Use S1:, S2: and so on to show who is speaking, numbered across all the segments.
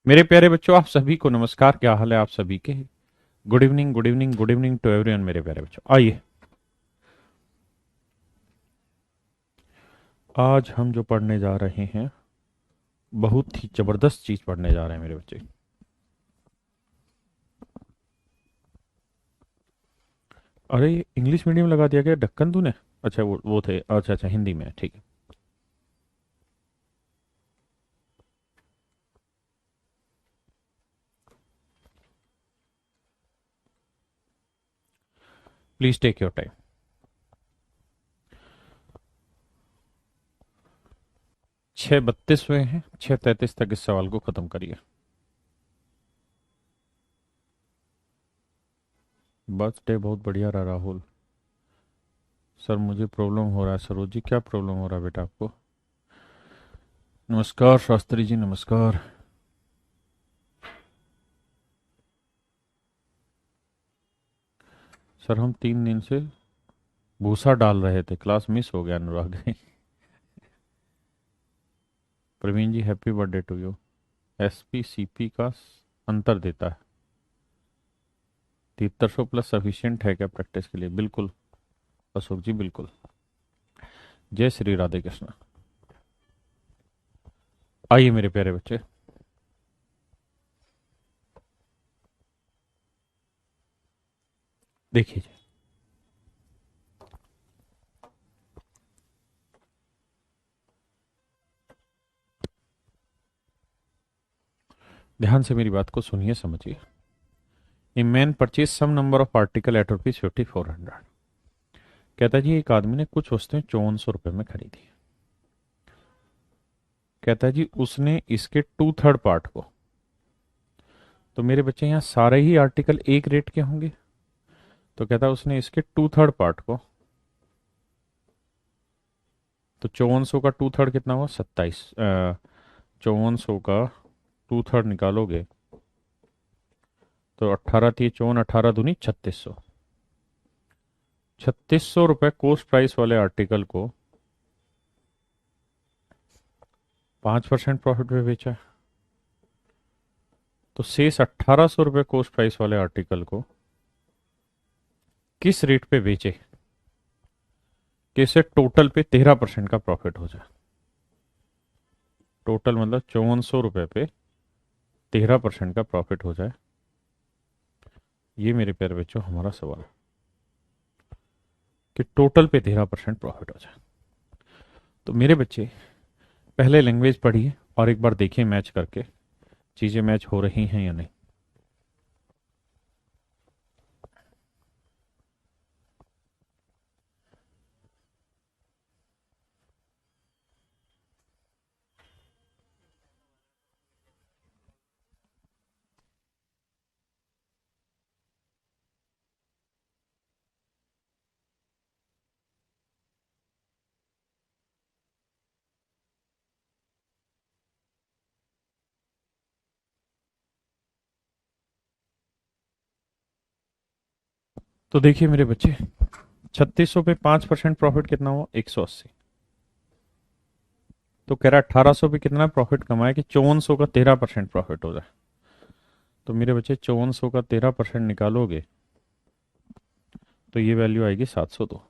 S1: मेरे प्यारे बच्चों, आप सभी को नमस्कार। क्या हाल है आप सभी के? Good evening, good evening, good evening to everyone. मेरे प्यारे बच्चों, आइए आज हम जो पढ़ने जा रहे हैं, बहुत ही जबरदस्त चीज पढ़ने जा रहे हैं मेरे बच्चे। अरे, इंग्लिश मीडियम लगा दिया गया ढक्कन तूने? अच्छा, वो थे। अच्छा अच्छा, हिंदी में है, ठीक है। Please take your time. 6:32 हुए हैं, 6:33 तक इस सवाल को खत्म करिए। बर्थडे बहुत बढ़िया रहा राहुल। सर मुझे प्रॉब्लम हो रहा है। सरोज जी, क्या प्रॉब्लम हो रहा है बेटा आपको? नमस्कार शास्त्री जी, नमस्कार। सर हम 3 दिन से भूसा डाल रहे थे, क्लास मिस हो गया Anurag. Praveen ji, happy birthday to you. SP CP का अंतर देता है। 7300 प्लस सफिशियंट है क्या प्रैक्टिस के लिए? बिल्कुल अशोक जी, बिल्कुल। जय श्री राधे कृष्ण। आइए मेरे प्यारे बच्चे, देखिए जी, ध्यान से मेरी बात को सुनिए, समझिए। A man purchase some number of article at ₹5400। कहता जी एक आदमी ने कुछ वस्तुएं ₹5400 में खरीदी। कहता जी उसने इसके 2/3 पार्ट को, तो मेरे बच्चे यहाँ सारे ही आर्टिकल एक रेट के होंगे, तो कहता उसने इसके 2/3 पार्ट को, तो 5400 का 2/3 कितना हुआ? 27। 5400 का 2/3 निकालोगे तो 18 × 3 = 54, 18 दूनी 3600। 3600 रुपये कोस्ट प्राइस वाले आर्टिकल को 5% प्रॉफिट में बेचा है। तो शेष 1800 रुपये कोस्ट प्राइस वाले आर्टिकल को किस रेट पे बेचे कि इससे टोटल पे 13% का प्रॉफिट हो जाए? टोटल मतलब 5400 रुपये पे 13% का प्रॉफिट हो जाए। ये मेरे प्यारे बच्चों हमारा सवाल है कि टोटल पे 13% प्रॉफिट हो जाए। तो मेरे बच्चे पहले लैंग्वेज पढ़िए और एक बार देखिए मैच करके चीजें मैच हो रही हैं या नहीं। तो देखिए मेरे बच्चे, 3600 पे 5% प्रॉफिट कितना हुआ? 180। तो कह रहा 1800 पे कितना प्रॉफिट कमाए कि 5400 का 13% प्रॉफिट हो जाए। तो मेरे बच्चे 5400 का 13% निकालोगे तो ये वैल्यू आएगी 702।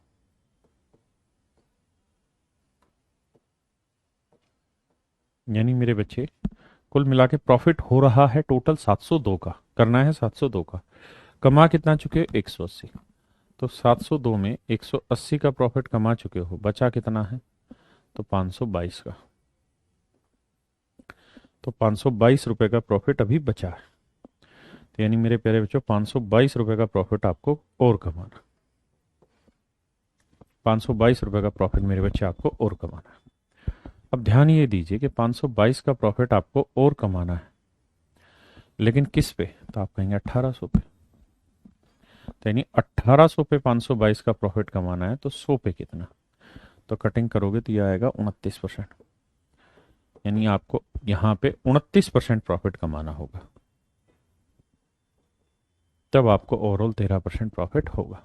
S1: यानी मेरे बच्चे कुल मिला के प्रॉफिट हो रहा है टोटल 702 का, करना है 702 का। कमा कितना चुके हो? 180। तो 702 में 180 का प्रॉफिट कमा चुके हो, बचा कितना है? तो 522 का। तो 522 रुपए का प्रॉफिट अभी बचा है। तो यानी मेरे प्यारे बच्चों 522 रुपए का प्रॉफिट आपको और कमाना। 522 रुपए का प्रॉफिट मेरे बच्चे आपको और कमाना है। अब ध्यान ये दीजिए कि 522 का प्रॉफिट आपको और कमाना है, लेकिन किस पे? तो आप कहेंगे 1800 पे। तो यानी 1800 पे 522 का प्रॉफिट कमाना है, तो 100 पे कितना? तो कटिंग करोगे तो यह आएगा 29%। यानी आपको यहां पे 29% प्रॉफिट कमाना होगा, तब आपको ओवरऑल 13% प्रॉफिट होगा।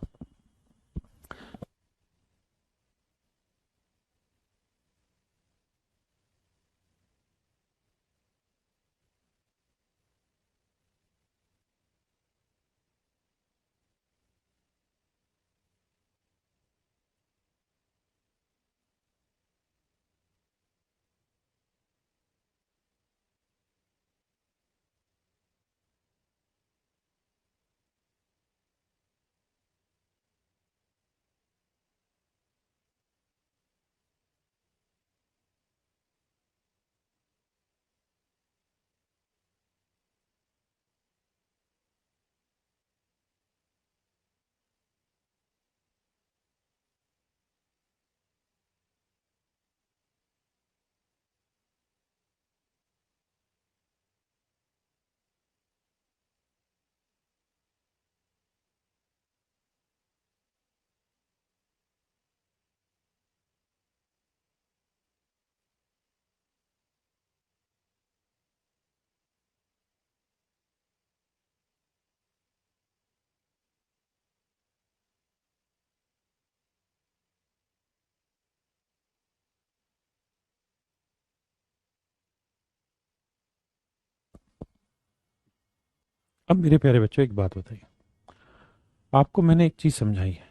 S1: अब मेरे प्यारे बच्चों एक बात बताइए, आपको मैंने एक चीज समझाई है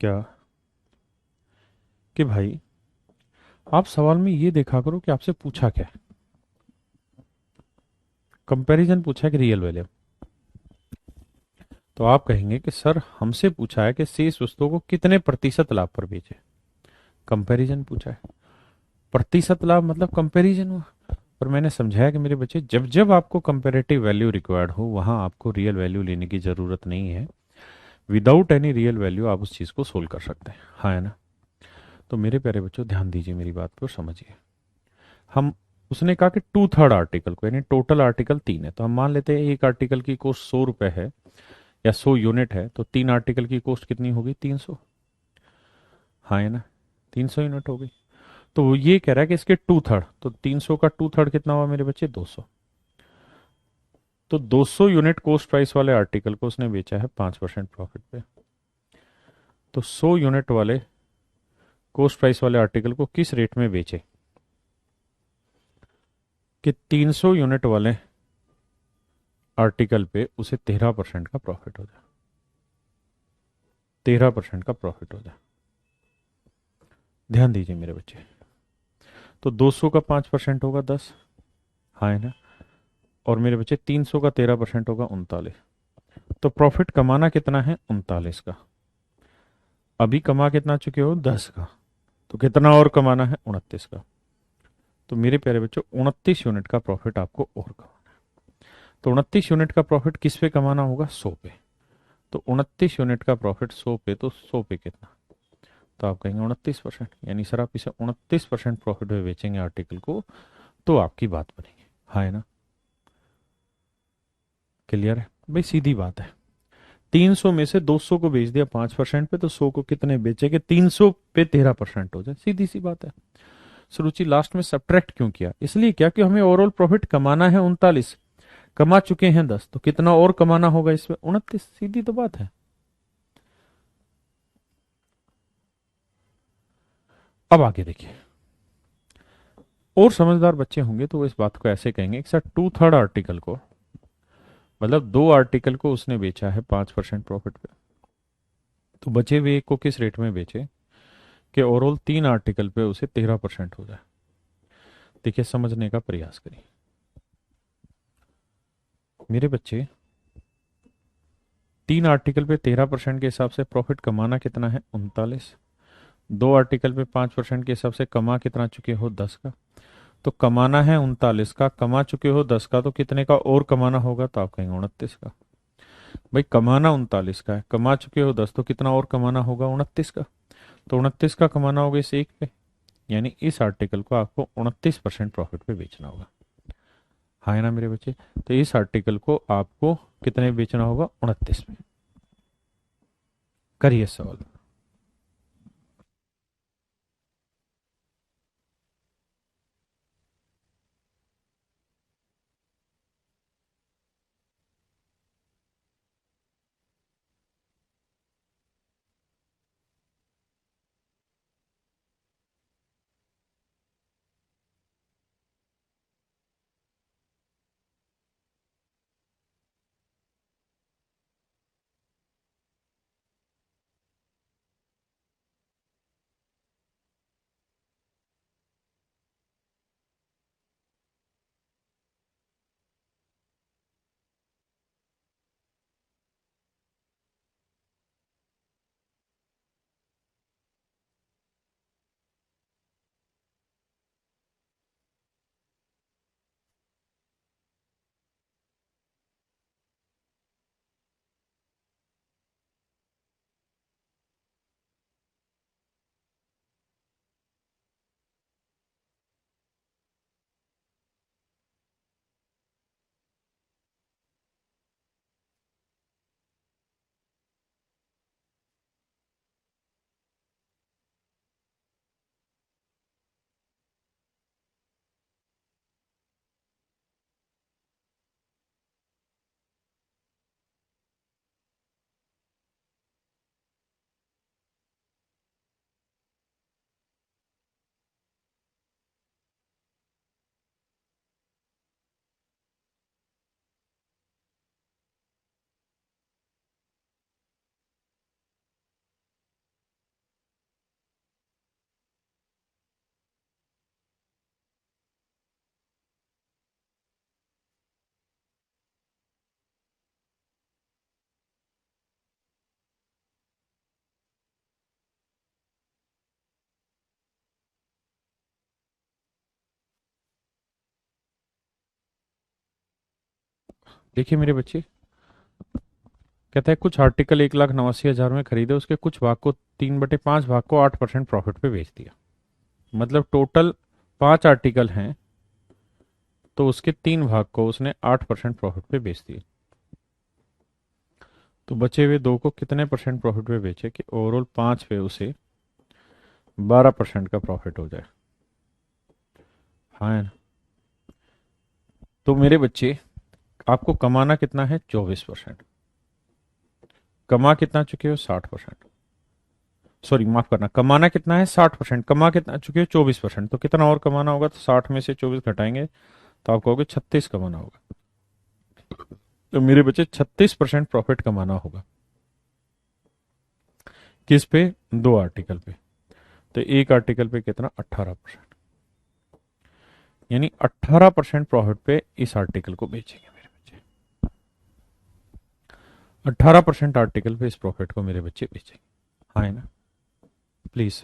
S1: क्या, कि भाई आप सवाल में ये देखा करो कि आपसे पूछा क्या है। कंपैरिजन पूछा है कि रियल वैल्यू, तो आप कहेंगे कि सर हमसे पूछा है कि शेष वस्तुओं को कितने प्रतिशत लाभ पर बेचे। कंपैरिजन पूछा है, प्रतिशत लाभ मतलब कंपैरिजन हुआ। और मैंने समझाया कि मेरे बच्चे जब जब आपको कंपैरेटिव वैल्यू रिक्वायर्ड हो वहां आपको रियल वैल्यू लेने की जरूरत नहीं है। विदाउट एनी रियल वैल्यू आप उस चीज को सोल्व कर सकते हैं, हाँ है ना। तो मेरे प्यारे बच्चों ध्यान दीजिए, मेरी बात को समझिए। हम, उसने कहा कि टू थर्ड आर्टिकल को, यानी टोटल आर्टिकल 3 है, तो हम मान लेते हैं एक आर्टिकल की कॉस्ट 100 रुपए है या 100 यूनिट है, तो 3 आर्टिकल की कॉस्ट कितनी होगी, 300, हाँ है ना, 300 यूनिट हो गई। तो वो ये कह रहा है कि इसके टू थर्ड, तो 300 का टू थर्ड कितना हुआ मेरे बच्चे, 200। तो 200 यूनिट कॉस्ट प्राइस वाले आर्टिकल को उसने बेचा है 5% प्रॉफिट पे। तो 100 यूनिट वाले कॉस्ट प्राइस वाले आर्टिकल को किस रेट में बेचे कि 300 यूनिट वाले आर्टिकल पे उसे 13% का प्रॉफिट हो जाए, 13% का प्रॉफिट हो जाए। ध्यान दीजिए मेरे बच्चे, तो 200 का 5% होगा 10, हाँ है ना, और मेरे बच्चे 300 का 13% होगा 39। तो प्रॉफिट कमाना कितना है, 39 का। अभी कमा कितना चुके हो, 10 का। तो कितना और कमाना है, 29 का। तो मेरे प्यारे बच्चों 29 यूनिट का प्रॉफिट आपको और कमाना है। तो 29 यूनिट का प्रॉफिट किस पे कमाना होगा, 100 पे। तो 29 यूनिट का प्रॉफिट 100 पे, तो 100 पे कितना, तो आप कहेंगे 29%, यानी सर आप इसे 29% प्रॉफिट में बेचेंगे आर्टिकल को, तो आपकी बात बनेगी, हाँ है ना। क्लियर है भाई, सीधी बात है। 300 में से 200 को बेच दिया 5% पे, तो 100 को कितने बेचेंगे, 300 पे 13% हो जाए, सीधी सी बात है। सुरुचि लास्ट में सब्ट्रैक्ट क्यों किया, इसलिए क्या कि हमें ओवरऑल प्रॉफिट कमाना है 39, कमा चुके हैं 10, तो कितना और कमाना होगा इसमें, 29, सीधी तो बात है। अब आगे देखिए, और समझदार बच्चे होंगे तो वो इस बात को ऐसे कहेंगे कि सर टू थर्ड आर्टिकल को, मतलब 2 आर्टिकल को उसने बेचा है 5% प्रॉफिट पे, तो बचे हुए एक को किस रेट में बेचे कि ओवरऑल 3 आर्टिकल पे उसे 13% हो जाए। देखिए समझने का प्रयास करिए मेरे बच्चे, 3 आर्टिकल पे 13% के हिसाब से प्रॉफिट कमाना कितना है, 39। 2 आर्टिकल पे 5% के हिसाब से कमा कितना चुके हो, 10 का। तो कमाना है 39 का, कमा चुके हो 10 का, तो कितने का और कमाना होगा, तो आप कहेंगे 29 का। भाई कमाना 39 का है, कमा चुके हो 10, तो कितना और कमाना होगा, 29 का। तो 29 का कमाना होगा इस एक पे, यानी इस आर्टिकल को आपको 29% प्रॉफिट पे बेचना होगा, हाँ है ना मेरे बच्चे। तो इस आर्टिकल को आपको कितने बेचना होगा, 29 में। करिए सवाल। देखिए मेरे बच्चे, कहता है कुछ आर्टिकल 1,89,000 में खरीदे, उसके कुछ भाग को 3/5 भाग को 8% प्रॉफिट पे बेच दिया। मतलब टोटल 5 आर्टिकल हैं, तो उसके 3 भाग को उसने 8% प्रॉफिट पे बेच दिए। तो बचे हुए 2 को कितने परसेंट प्रॉफिट पे बेचे कि ओवरऑल 5 पे उसे 12% का प्रॉफिट हो जाए। हाँ है ना? तो मेरे बच्चे, आपको कमाना कितना है? 24%। कमा कितना चुके हो? 60%। सॉरी माफ करना, कमाना कितना है? 60%। कमा कितना चुके हो? 24%। तो कितना और कमाना होगा? तो 60 में से 24 घटाएंगे तो आप कहोगे 36 कमाना होगा। तो मेरे बच्चे 36% प्रॉफिट कमाना होगा। किस पे? 2 आर्टिकल पे। तो एक आर्टिकल पे कितना? 18%। यानी 18% प्रॉफिट पे इस आर्टिकल को बेचेंगे मेरे बच्चे। 18% आर्टिकल पे इस प्रॉफिट को मेरे बच्चे बेचेंगे। हाँ है ना? प्लीज।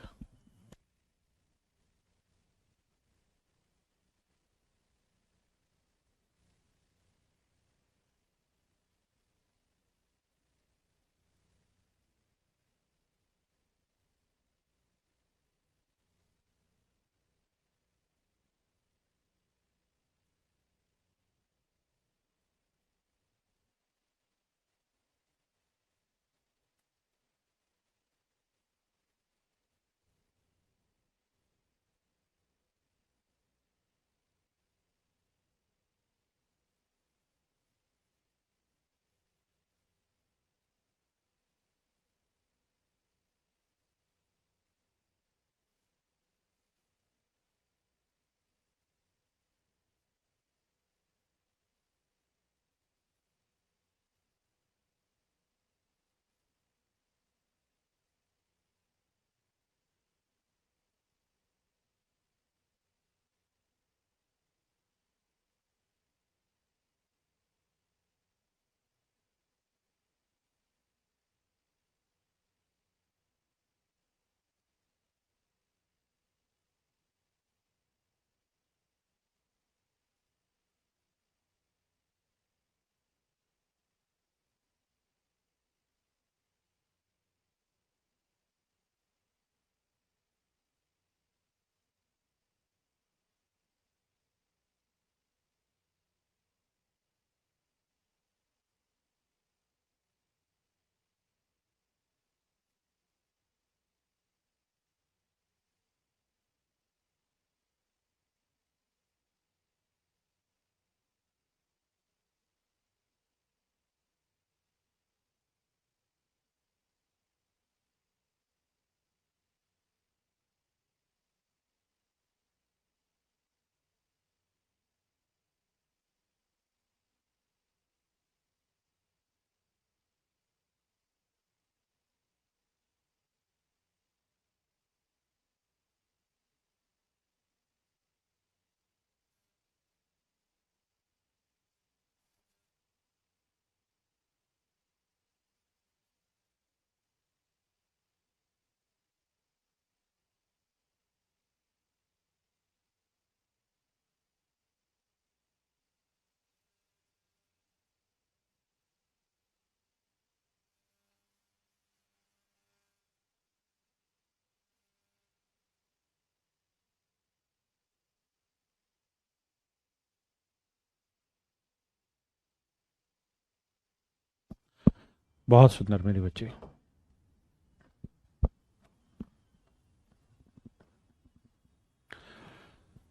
S1: बहुत सुंदर मेरे बच्चे।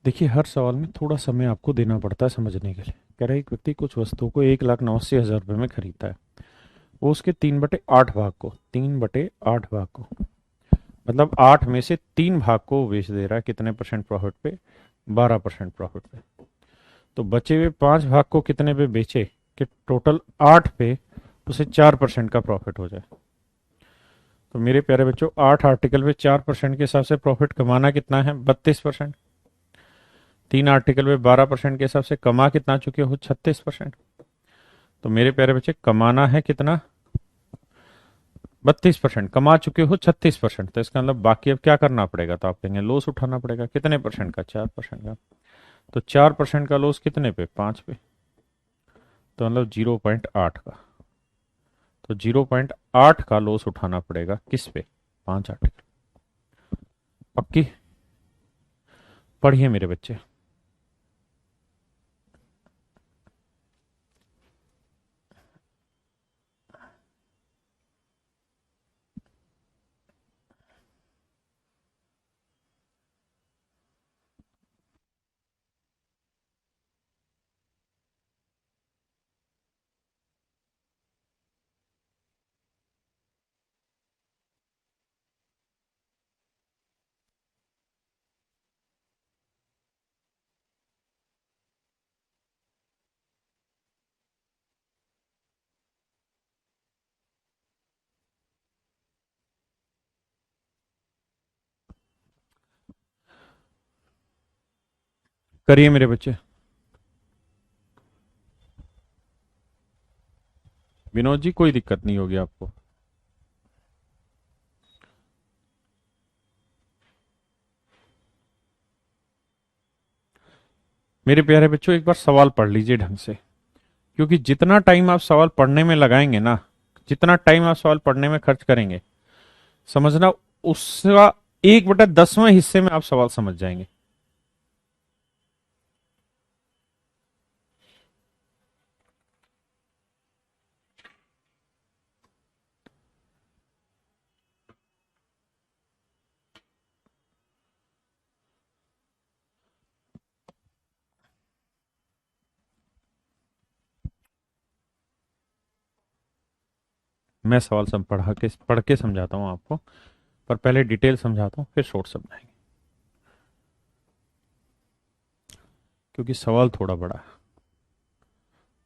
S1: देखिए, हर सवाल में थोड़ा समय आपको देना पड़ता है समझने के लिए। कह रहा है एक व्यक्ति कुछ वस्तुओं को 1,89,000 रुपये में खरीदता है। वो उसके 3/8 भाग को, 3/8 भाग को, मतलब 8 में से 3 भाग को बेच दे रहा है। कितने परसेंट प्रॉफिट पे? 12% प्रॉफिट पे। तो बचे हुए 5 भाग को कितने पे बेचे कि टोटल 8 पे उसे 4% का प्रॉफिट हो जाए। तो मेरे प्यारे बच्चों, 8 आर्टिकल पे 4% के हिसाब से प्रॉफिट कमाना कितना है? 32%। 3 आर्टिकल पे 12% के हिसाब से कमा कितना चुके हो? 36%। तो मेरे प्यारे बच्चे, कमाना है कितना? 32%। कमा चुके हो 36%। तो इसका मतलब बाकी अब क्या करना पड़ेगा? तो आप कहेंगे लॉस उठाना पड़ेगा। कितने परसेंट का? 4% का। तो 4% का लॉस कितने पे? 5 पे। तो मतलब 0.8 का, तो 0.8 का लॉस उठाना पड़ेगा किस पे, 5 आर्टिकल। पक्की? पढ़िए मेरे बच्चे। करिए मेरे बच्चे। विनोद जी कोई दिक्कत नहीं होगी आपको। मेरे प्यारे बच्चों एक बार सवाल पढ़ लीजिए ढंग से, क्योंकि जितना टाइम आप सवाल पढ़ने में लगाएंगे ना, जितना टाइम आप सवाल पढ़ने में खर्च करेंगे, समझना उसका 1/10वें हिस्से में आप सवाल समझ जाएंगे। मैं सवाल सब पढ़ के समझाता हूं आपको, पर पहले डिटेल समझाता हूं फिर शॉर्ट समझाएंगे, क्योंकि सवाल थोड़ा बड़ा है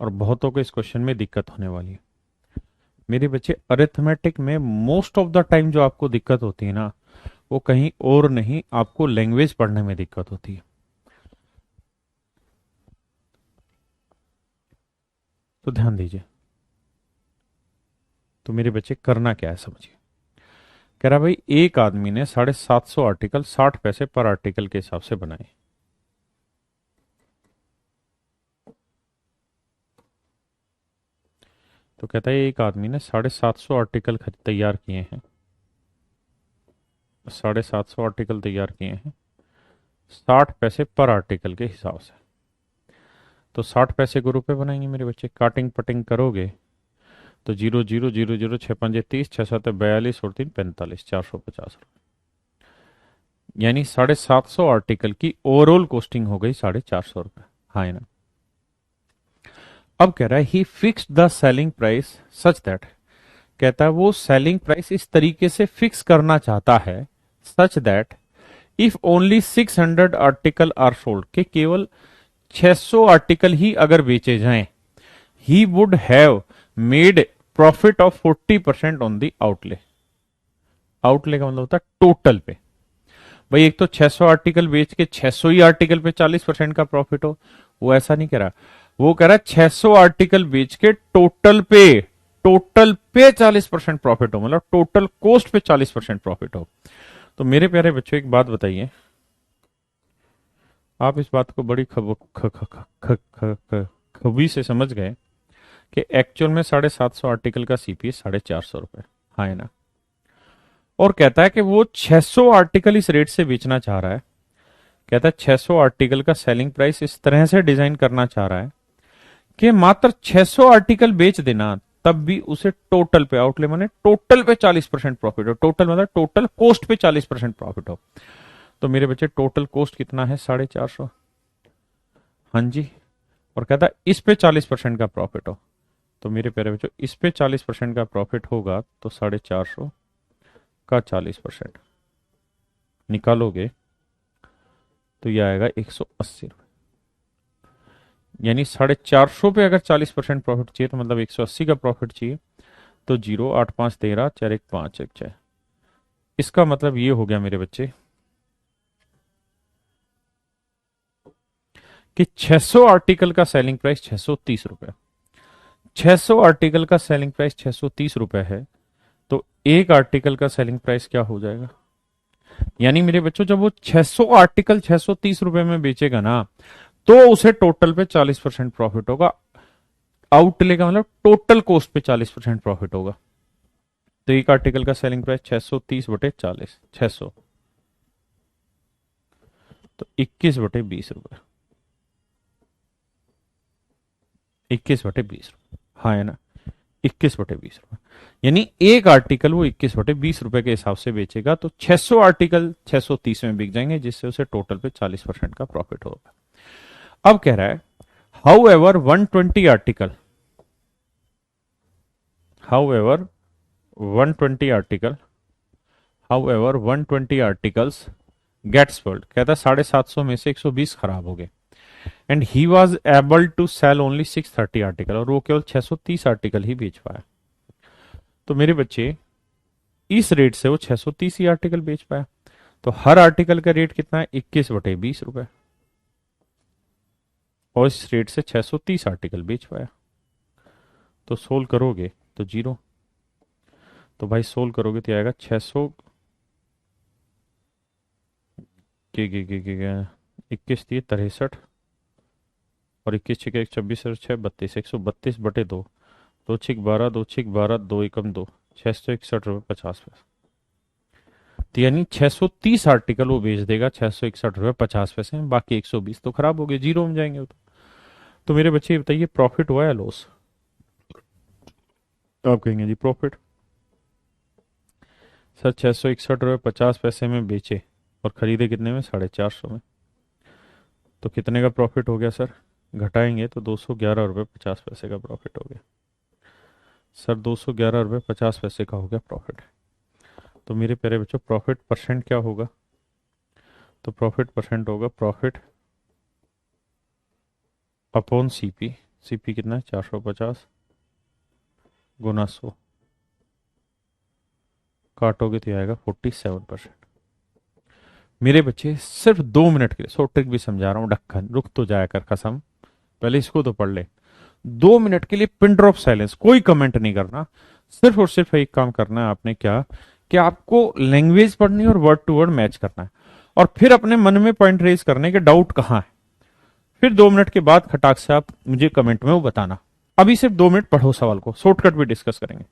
S1: और बहुतों को इस क्वेश्चन में दिक्कत होने वाली है। मेरे बच्चे अरिथमेटिक में मोस्ट ऑफ द टाइम जो आपको दिक्कत होती है ना, वो कहीं और नहीं, आपको लैंग्वेज पढ़ने में दिक्कत होती है। तो ध्यान दीजिए। तो मेरे बच्चे करना क्या है समझिए। कह रहा भाई एक आदमी ने 750 आर्टिकल 60 पैसे पर आर्टिकल के हिसाब से बनाए। तो कहता है एक आदमी ने 750 आर्टिकल तैयार किए हैं, 750 आर्टिकल तैयार किए हैं 60 पैसे पर आर्टिकल के हिसाब से। तो 60 पैसे को रुपए बनाएंगे मेरे बच्चे, काटिंग पटिंग करोगे तो 0 0 0 0 6 5 30 6 7 42 और 3 45 450 रुपये, यानी 750 आर्टिकल की ओवरऑल कॉस्टिंग हो गई 450 रुपये। हाँ है ना। अब कह रहा है he fixed the selling price such that, कहता है वो सेलिंग प्राइस इस तरीके से फिक्स करना चाहता है, such that if only 600 article are sold, के केवल 600 आर्टिकल ही अगर बेचे जाएं, he would have made profit of 40% on the outlay. Outlay का मतलब होता है टोटल पे। भाई एक तो 600 आर्टिकल बेच के 600 ही आर्टिकल पे 40% का प्रॉफिट हो, वो ऐसा नहीं कह रहा। वो कह रहा है 600 आर्टिकल बेच के टोटल पे 40% प्रॉफिट हो, मतलब टोटल कॉस्ट पे 40% प्रॉफिट हो। तो मेरे प्यारे बच्चों एक बात बताइए, आप इस बात को बड़ी खबी से समझ गए कि एक्चुअल में 750 आर्टिकल का सीपी 450 रुपए। हाँ है ना। और कहता है कि वो 600 आर्टिकल इस रेट से बेचना चाह रहा है। कहता है 600 आर्टिकल का सेलिंग प्राइस इस तरह से डिजाइन करना चाह रहा है कि मात्र 600 आर्टिकल बेच देना, तब भी उसे टोटल पे, आउटले माने टोटल पे 40% प्रॉफिट हो। टोटल मतलब टोटल कॉस्ट पे 40% प्रॉफिट हो। तो मेरे बच्चे टोटल कॉस्ट कितना है, 450। हाँ जी। और कहता है इस पे 40% का प्रॉफिट हो। तो मेरे प्यारे बच्चों इस पे 40% का प्रॉफिट होगा तो 450 का 40% निकालोगे तो यह आएगा 180 रुपये। यानी 450 पे अगर 40% प्रॉफिट चाहिए तो मतलब 180 का प्रॉफिट चाहिए। तो 0 8 5 13 4 1 5 1 6, इसका मतलब ये हो गया मेरे बच्चे कि 600 आर्टिकल का सेलिंग प्राइस 630 रुपए, 600 आर्टिकल का सेलिंग प्राइस 630 रुपए है। तो एक आर्टिकल का सेलिंग प्राइस क्या हो जाएगा, यानी मेरे बच्चों जब वो 600 आर्टिकल 630 रुपए में बेचेगा ना, तो उसे टोटल पे 40% प्रॉफिट होगा। आउटले का मतलब टोटल कॉस्ट पे 40% प्रॉफिट होगा। तो एक आर्टिकल का सेलिंग प्राइस 630/40, 600, तो 21/20 रुपए, 21/20 रुपए, हाँ है ना, 21/20 रुपए। यानी एक आर्टिकल वो 21/20 रुपए के हिसाब से बेचेगा, तो 600 आर्टिकल 630 में बिक जाएंगे, जिससे उसे टोटल पे 40% का प्रॉफिट होगा। अब कह रहा है however 120 article, however 120 article, however 120 articles gets sold, कहता है 750 में से 120 खराब हो गए, and he was able to sell only 630 article, और वो केवल 630 आर्टिकल ही बेच पाया। तो मेरे बच्चे इस रेट से वो 630 ही आर्टिकल बेच पाया। तो हर आर्टिकल का रेट कितना है, 21/20 रुपए, और इस रेट से 630 आर्टिकल बेच पाया। तो सोल्व करोगे तो जीरो, तो भाई सोल्व करोगे तो आएगा 600 के 21 3 63, और 21 6 1 26 और 6 32, 132/2, 2 6 12, 2 6 12, 2 एकम 2, 661 रुपये 50 पैसे। तो यानी 630 आर्टिकल वो बेच देगा 661 रुपये 50 पैसे में, बाकी 120 तो खराब हो गए, जीरो में जाएंगे वो तो मेरे बच्चे ये बताइए प्रॉफिट हुआ या लॉस? तो आप कहेंगे जी प्रॉफिट। सर 661 रुपये 50 पैसे में बेचे और खरीदे कितने में, 450 में, तो कितने का प्रॉफिट हो गया सर? घटाएंगे तो 211 रुपये 50 पैसे का प्रॉफिट हो गया। सर 211 रुपये 50 पैसे का हो गया प्रॉफिट। तो मेरे प्यारे बच्चों प्रॉफिट परसेंट क्या होगा? तो प्रॉफिट परसेंट होगा प्रॉफिट अपॉन सीपी। सीपी कितना है, 450 गुना 100, काटोगे तो आएगा 47%। मेरे बच्चे सिर्फ 2 मिनट के लिए सो ट्रिक भी समझा रहा हूँ, ढक्कन रुक तो जाया कर कसम, पहले इसको तो पढ़ ले। 2 मिनट के लिए पिन ड्रॉप साइलेंस, कोई कमेंट नहीं करना, सिर्फ और सिर्फ एक काम करना है आपने, क्या कि आपको लैंग्वेज पढ़नी है और वर्ड टू वर्ड मैच करना है, और फिर अपने मन में पॉइंट रेज करने के डाउट कहाँ है, फिर 2 मिनट के बाद खटाक से आप मुझे कमेंट में वो बताना। अभी सिर्फ 2 मिनट पढ़ो सवाल को, शॉर्टकट भी डिस्कस करेंगे।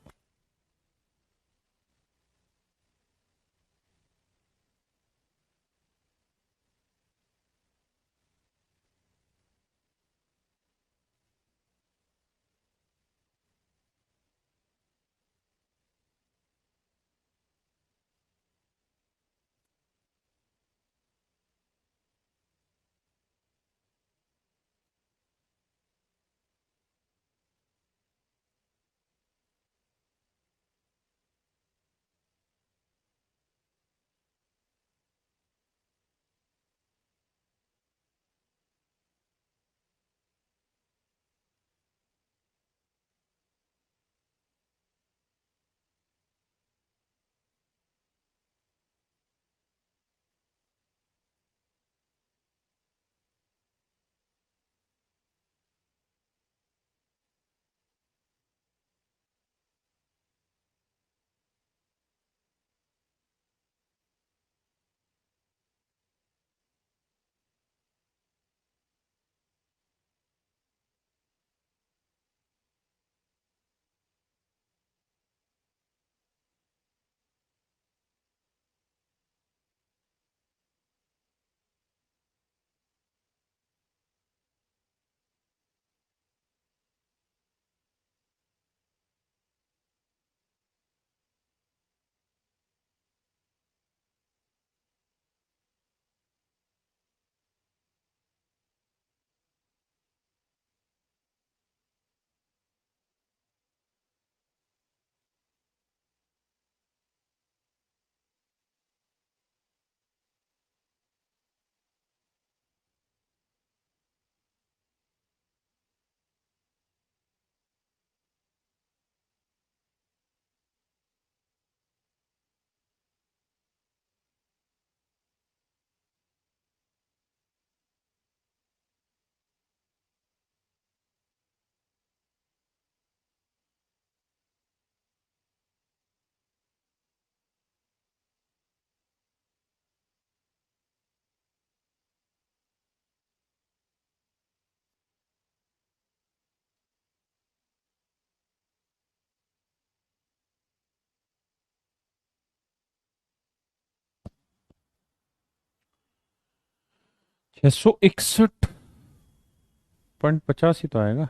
S1: 661.50 ही तो आएगा।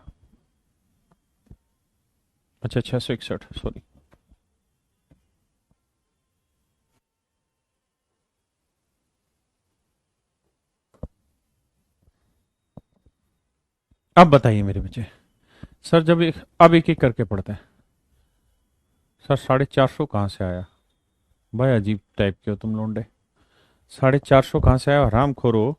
S1: अच्छा 661, सॉरी। अब बताइए मेरे बच्चे, सर जब अब एक एक करके पढ़ते हैं। सर 450 कहाँ से आया? भाई अजीब टाइप के हो तुम लोंडे। 450 कहाँ से आया हराम खोरो?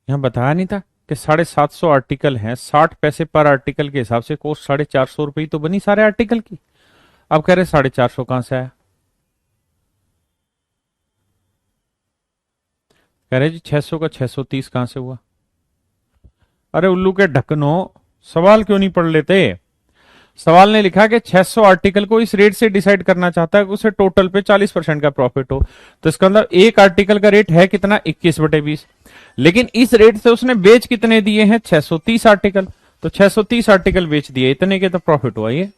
S1: यहाँ बताया नहीं था कि 750 आर्टिकल हैं, 60 पैसे पर आर्टिकल के हिसाब से कॉस्ट 450 रुपये तो बनी सारे आर्टिकल की। अब कह रहे 450 कहाँ से आया? कह रहे जी 600 का 630 कहाँ से हुआ? अरे उल्लू के ढक्कनो, सवाल क्यों नहीं पढ़ लेते? सवाल ने लिखा कि 600 आर्टिकल को इस रेट से डिसाइड करना चाहता है कि उसे टोटल पे 40% का प्रॉफिट हो। तो इसका मतलब एक आर्टिकल का रेट है कितना? 21/20। लेकिन इस रेट से उसने बेच कितने दिए हैं? 630 आर्टिकल। तो 630 आर्टिकल बेच दिए, इतने के तो प्रॉफिट हुआ ये।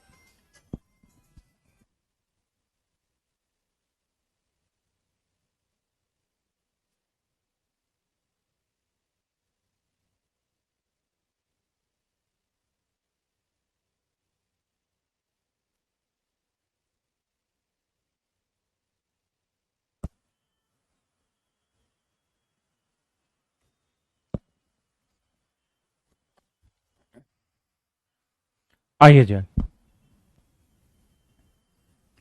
S1: आइए जाए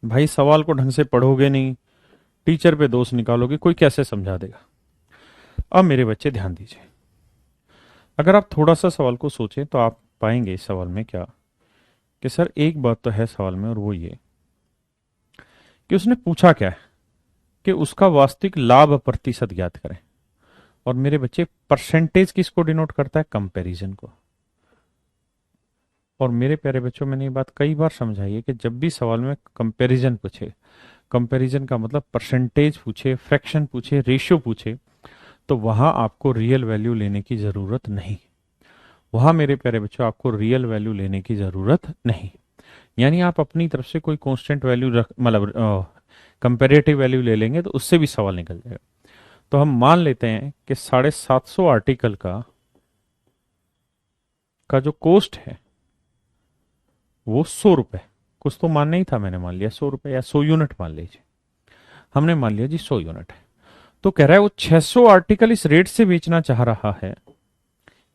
S1: भाई, सवाल को ढंग से पढ़ोगे नहीं, टीचर पे दोष निकालोगे, कोई कैसे समझा देगा? अब मेरे बच्चे ध्यान दीजिए, अगर आप थोड़ा सा सवाल को सोचें तो आप पाएंगे इस सवाल में क्या, कि सर एक बात तो है सवाल में, और वो ये कि उसने पूछा क्या है कि उसका वास्तविक लाभ प्रतिशत ज्ञात करें। और मेरे बच्चे, परसेंटेज किसको डिनोट करता है? कंपैरिजन को। और मेरे प्यारे बच्चों, मैंने ये बात कई बार समझाई है कि जब भी सवाल में कंपैरिजन पूछे, कंपैरिजन का मतलब परसेंटेज पूछे, फ्रैक्शन पूछे, रेशियो पूछे, तो वहां आपको रियल वैल्यू लेने की जरूरत नहीं। वहां मेरे प्यारे बच्चों आपको रियल वैल्यू लेने की जरूरत नहीं। यानी आप अपनी तरफ से कोई कांस्टेंट वैल्यू रख, मतलब कंपेरेटिव वैल्यू ले लेंगे तो उससे भी सवाल निकल जाएगा। तो हम मान लेते हैं कि 750 आर्टिकल का जो कॉस्ट है वो 100 रुपए, कुछ तो मानना ही था, मैंने मान लिया 100 रुपए या 100 यूनिट मान लीजिए। हमने मान लिया जी 100 यूनिट है। तो कह रहा है वो 600 आर्टिकल इस रेट से बेचना चाह रहा है।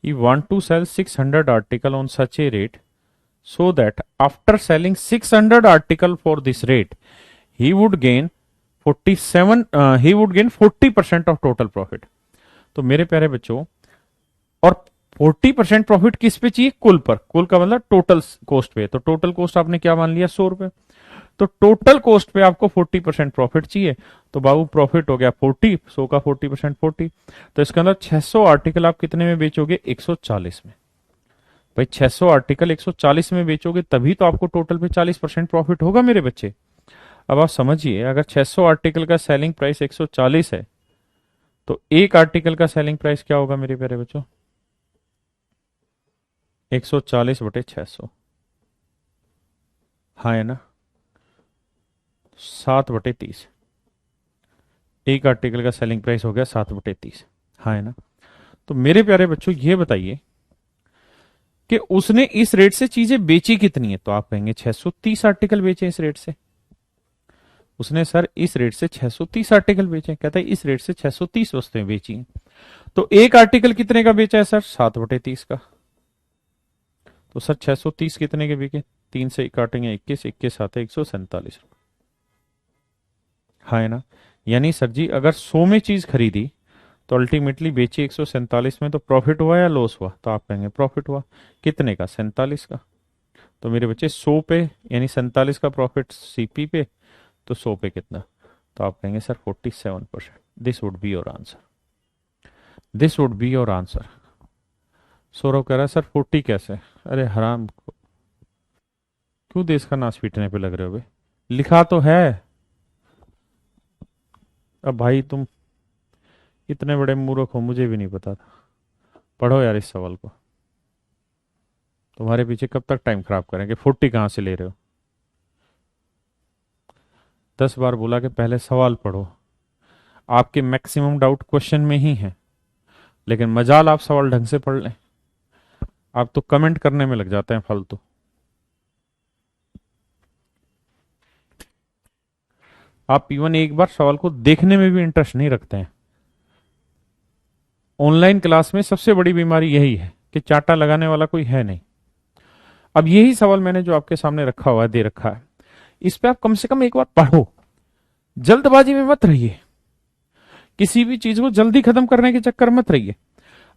S1: He want to sell 600 article on such a rate so that after selling 600 article for this rate he would gain 47 he would gain 40% of total profit। तो मेरे प्यारे बच्चों, और 40% प्रॉफिट किस पे चाहिए? कुल पर। कुल का मतलब टोटल कॉस्ट पे। तो टोटल कॉस्ट आपने क्या मान लिया? 100 रुपए। तो टोटल कॉस्ट पे आपको 40% प्रॉफिट चाहिए। तो बाबू प्रॉफिट हो गया 40, 100 का 40% 40। तो इसका मतलब 600 आर्टिकल आप कितने में बेचोगे? 140 में। भाई 600 आर्टिकल 140 में बेचोगे तभी तो आपको टोटल पे 40% प्रॉफिट होगा मेरे बच्चे। अब आप समझिए, अगर 600 आर्टिकल का सेलिंग प्राइस 140 है तो एक आर्टिकल का सेलिंग प्राइस क्या होगा मेरे प्यारे बच्चों? 140/600। हाँ है ना? 7/30। एक आर्टिकल का सेलिंग प्राइस हो गया 7/30। हाँ है ना? तो मेरे प्यारे बच्चों ये बताइए कि उसने इस रेट से चीजें बेची कितनी है? तो आप कहेंगे 630 आर्टिकल बेचे इस रेट से। उसने सर इस रेट से 630 आर्टिकल बेचे। कहता है इस रेट से 630 वस्तुएं बेची हैं। तो एक आर्टिकल कितने का बेचा है सर? 7/30 का। तो सर 630 कितने के बिके? 3 से काटेंगे 21, 21 सात 147। हाँ है ना? यानी सर जी अगर 100 में चीज खरीदी तो अल्टीमेटली बेची 147 में, तो प्रॉफिट हुआ या लॉस हुआ? तो आप कहेंगे प्रॉफिट हुआ। कितने का? 47 का। तो मेरे बच्चे 100 पे यानी 47 का प्रॉफिट सीपी पे, तो 100 पे कितना? तो आप कहेंगे sir 47%। This would be your answer. This would be your answer. Saurabh कह रहा है सर 40 कैसे? अरे हराम, क्यों देश का नाश पीटने पे लग रहे हो बे? लिखा तो है। अब भाई तुम इतने बड़े मूर्ख हो, मुझे भी नहीं पता था। पढ़ो यार इस सवाल को। तुम्हारे पीछे कब तक टाइम खराब करेंगे? 40 कहाँ से ले रहे हो? 10 बार बोला कि पहले सवाल पढ़ो। आपके मैक्सिमम डाउट क्वेश्चन में ही है। लेकिन मजाल आप सवाल ढंग से पढ़ लें, आप तो कमेंट करने में लग जाते हैं फालतू। आप इवन एक बार सवाल को देखने में भी इंटरेस्ट नहीं रखते हैं। ऑनलाइन क्लास में सबसे बड़ी बीमारी यही है कि चाटा लगाने वाला कोई है नहीं। अब यही सवाल मैंने जो आपके सामने रखा हुआ है, दे रखा है, इस पे आप कम से कम एक बार पढ़ो, जल्दबाजी में मत रहिए, किसी भी चीज को जल्दी खत्म करने के चक्कर मत रहिए।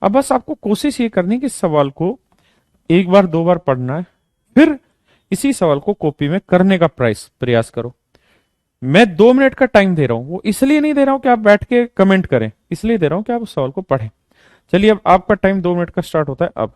S1: अब बस आपको कोशिश ये करनी कि सवाल को एक बार दो बार पढ़ना है, फिर इसी सवाल को कॉपी में करने का प्रयास करो। मैं 2 मिनट का टाइम दे रहा हूं, वो इसलिए नहीं दे रहा हूं कि आप बैठ के कमेंट करें, इसलिए दे रहा हूं कि आप उस सवाल को पढ़ें। चलिए अब आपका टाइम 2 मिनट का स्टार्ट होता है अब।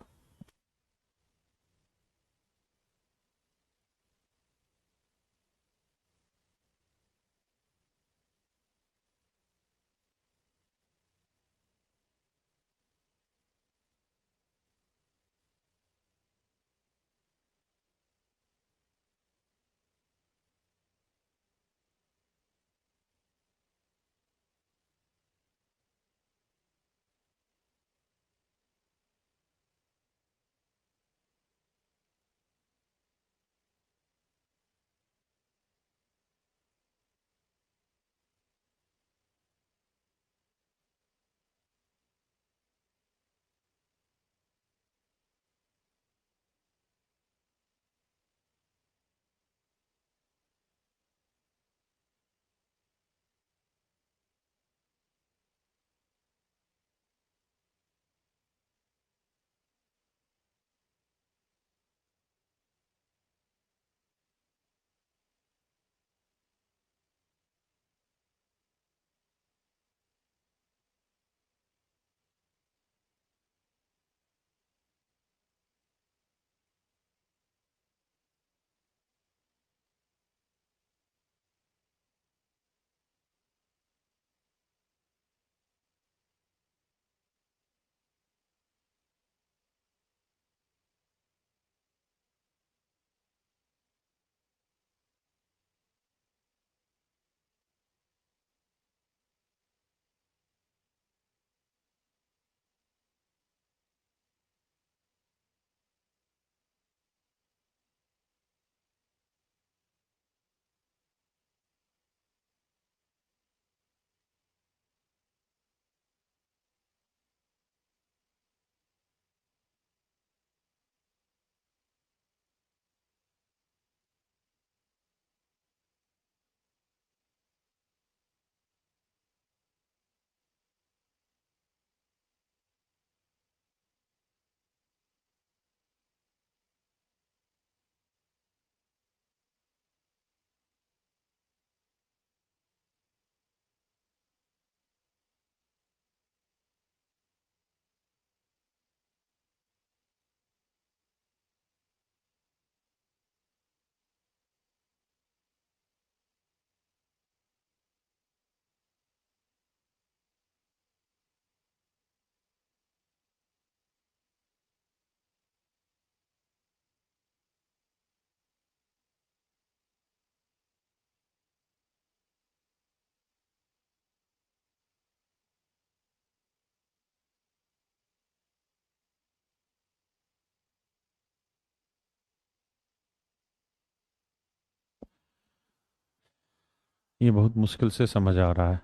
S1: ये बहुत मुश्किल से समझ आ रहा है।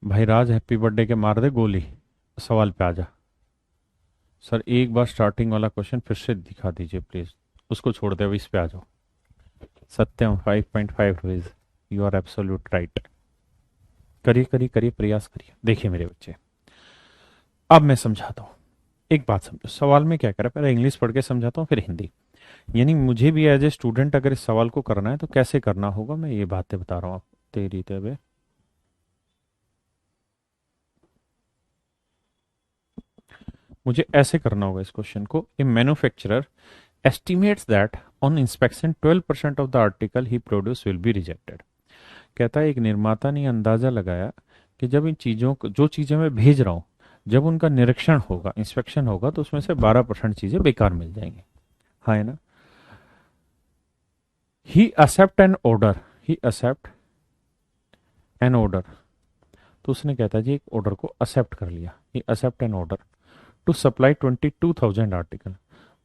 S1: भाई राज हैप्पी बर्थडे के मार दे गोली, सवाल पे आ जा। सर एक बार स्टार्टिंग वाला क्वेश्चन फिर से दिखा दीजिए प्लीज, उसको छोड़ दे, अब इस पे आ जाओ। Satyam 5.5 rupees, you are absolute right. करिए करिए करिए, प्रयास करिए। देखिए मेरे बच्चे, अब मैं समझाता हूँ। एक बात समझो, सवाल में क्या करा, पहले इंग्लिश पढ़ के समझाता हूँ फिर हिंदी। यानी मुझे भी एज ए स्टूडेंट अगर इस सवाल को करना है तो कैसे करना होगा, मैं ये बातें बता रहा हूँ आपको। तेरी तबे मुझे ऐसे करना होगा इस क्वेश्चन को। ए manufacturer estimates that on inspection 12% of the article he produced will be rejected। कहता है एक निर्माता ने अंदाजा लगाया कि जब इन चीजों को, जो चीजें मैं भेज रहा हूं, जब उनका निरीक्षण होगा, इंस्पेक्शन होगा, तो उसमें से 12% चीजें बेकार मिल जाएंगी। हाँ है ना। ही accept an order, he accept an order, तो उसने कहता है जी एक ऑर्डर को एक्सेप्ट कर लिया। He accept an order to supply 22,000 article.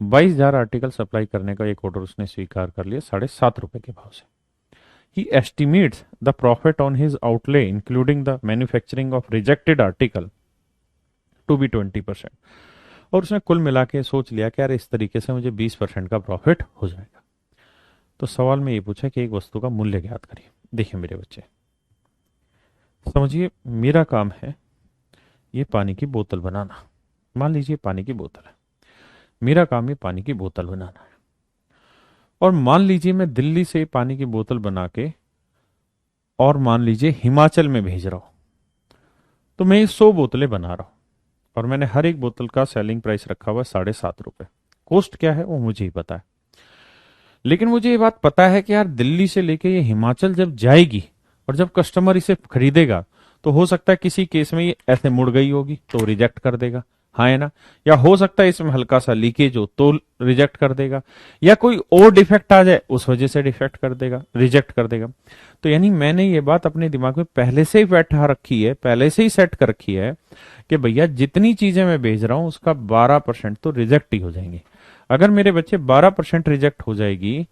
S1: 22,000 article supply करने का एक ऑर्डर उसने स्वीकार कर लिया ₹7.5 के भाव से। He estimates the profit on his outlay including the manufacturing of rejected article to be 20%। और उसने कुल मिला के सोच लिया कि यार इस तरीके से मुझे 20% का प्रॉफिट हो जाएगा। तो सवाल में ये पूछा कि एक वस्तु का मूल्य ज्ञात करिए। देखिए मेरे बच्चे, समझिए मेरा काम है ये पानी की बोतल बनाना। मान लीजिए पानी की बोतल है, मेरा काम ये पानी की बोतल बनाना है। और मान लीजिए मैं दिल्ली से पानी की बोतल बना के और मान लीजिए हिमाचल में भेज रहा हूं। तो मैं ये 100 बोतलें बना रहा हूं और मैंने हर एक बोतल का सेलिंग प्राइस रखा हुआ है ₹7.5। कॉस्ट क्या है वो मुझे ही पता है। लेकिन मुझे ये बात पता है कि यार दिल्ली से लेके ये हिमाचल जब जाएगी और जब कस्टमर इसे खरीदेगा तो हो सकता है किसी केस में ये ऐसे मुड़ गई होगी तो रिजेक्ट कर देगा, हाँ है ना। या हो सकता है इसमें हल्का सा लीकेज हो तो रिजेक्ट कर देगा, या कोई और डिफेक्ट आ जाए उस वजह से डिफेक्ट कर देगा, रिजेक्ट कर देगा। तो यानी मैंने ये बात अपने दिमाग में पहले से ही बैठा रखी है, पहले से ही सेट कर रखी है कि भैया जितनी चीजें मैं भेज रहा हूं उसका 12% तो रिजेक्ट ही हो जाएंगे। अगर मेरे बच्चे 12% रिजेक्ट हो जाएगी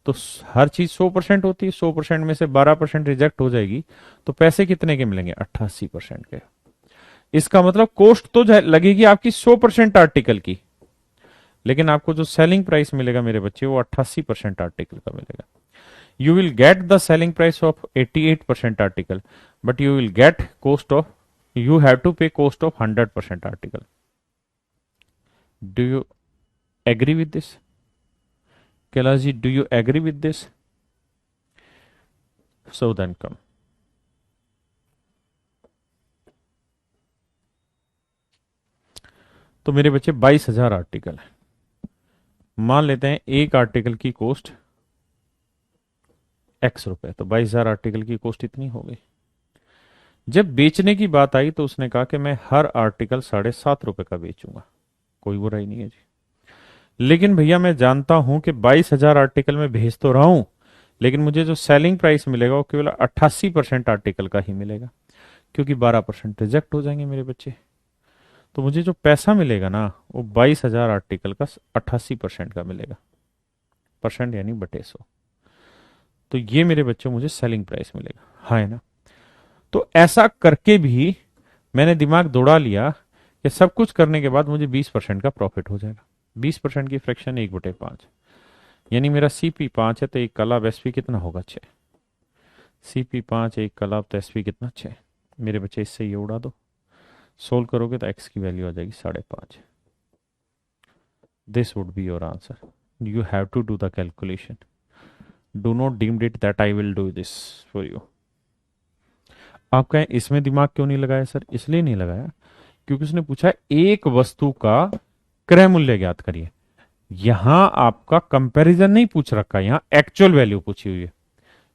S1: तो हर चीज 100% होती है, 100% में से 12% रिजेक्ट हो जाएगी तो पैसे कितने के मिलेंगे? 88% के। इसका मतलब कॉस्ट तो लगेगी आपकी 100% आर्टिकल की, लेकिन आपको जो सेलिंग प्राइस मिलेगा मेरे बच्चे वो 88% आर्टिकल का मिलेगा। You will get the selling price of 88% article, but you will get cost of, you have to pay cost of 100% article. Do you agree with this? Kailash ji, do you agree with this? So then come. तो मेरे बच्चे 22,000 article है। मान लेते हैं एक article की cost ₹X, तो 22,000 आर्टिकल की कॉस्ट इतनी हो गई। जब बेचने की बात आई तो उसने कहा कि मैं हर आर्टिकल ₹7.5 का बेचूंगा। कोई बुराई नहीं है जी। लेकिन भैया मैं जानता हूं कि 22,000 आर्टिकल में भेज तो रहा हूं, लेकिन मुझे जो सेलिंग प्राइस मिलेगा वो केवल 88% आर्टिकल का ही मिलेगा, क्योंकि 12% रिजेक्ट हो जाएंगे मेरे बच्चे। तो मुझे जो पैसा मिलेगा ना वो 22,000 आर्टिकल का 88% का मिलेगा। परसेंट यानी बटे 100। तो ये मेरे बच्चों मुझे सेलिंग प्राइस मिलेगा, हाँ है ना। तो ऐसा करके भी मैंने दिमाग दौड़ा लिया कि सब कुछ करने के बाद मुझे 20% का प्रॉफिट हो जाएगा। 20% की फ्रैक्शन 1/5, यानी मेरा CP5 है तो एक कलाब SP कितना होगा? 6। CP5 एक कलाब तो SP कितना? 6। मेरे बच्चे इससे ये उड़ा दो, सोल्व करोगे तो x की वैल्यू आ जाएगी 5.5। This would be your answer. You have to do the calculation. Do not deemed it that I will do this for you. आप कहें इसमें दिमाग क्यों नहीं लगाया सर? इसलिए नहीं लगाया क्योंकि उसने पूछा एक वस्तु का क्रय मूल्य ज्ञात करिए। यहां आपका कंपैरिजन नहीं पूछ रखा, यहां एक्चुअल वैल्यू पूछी हुई है,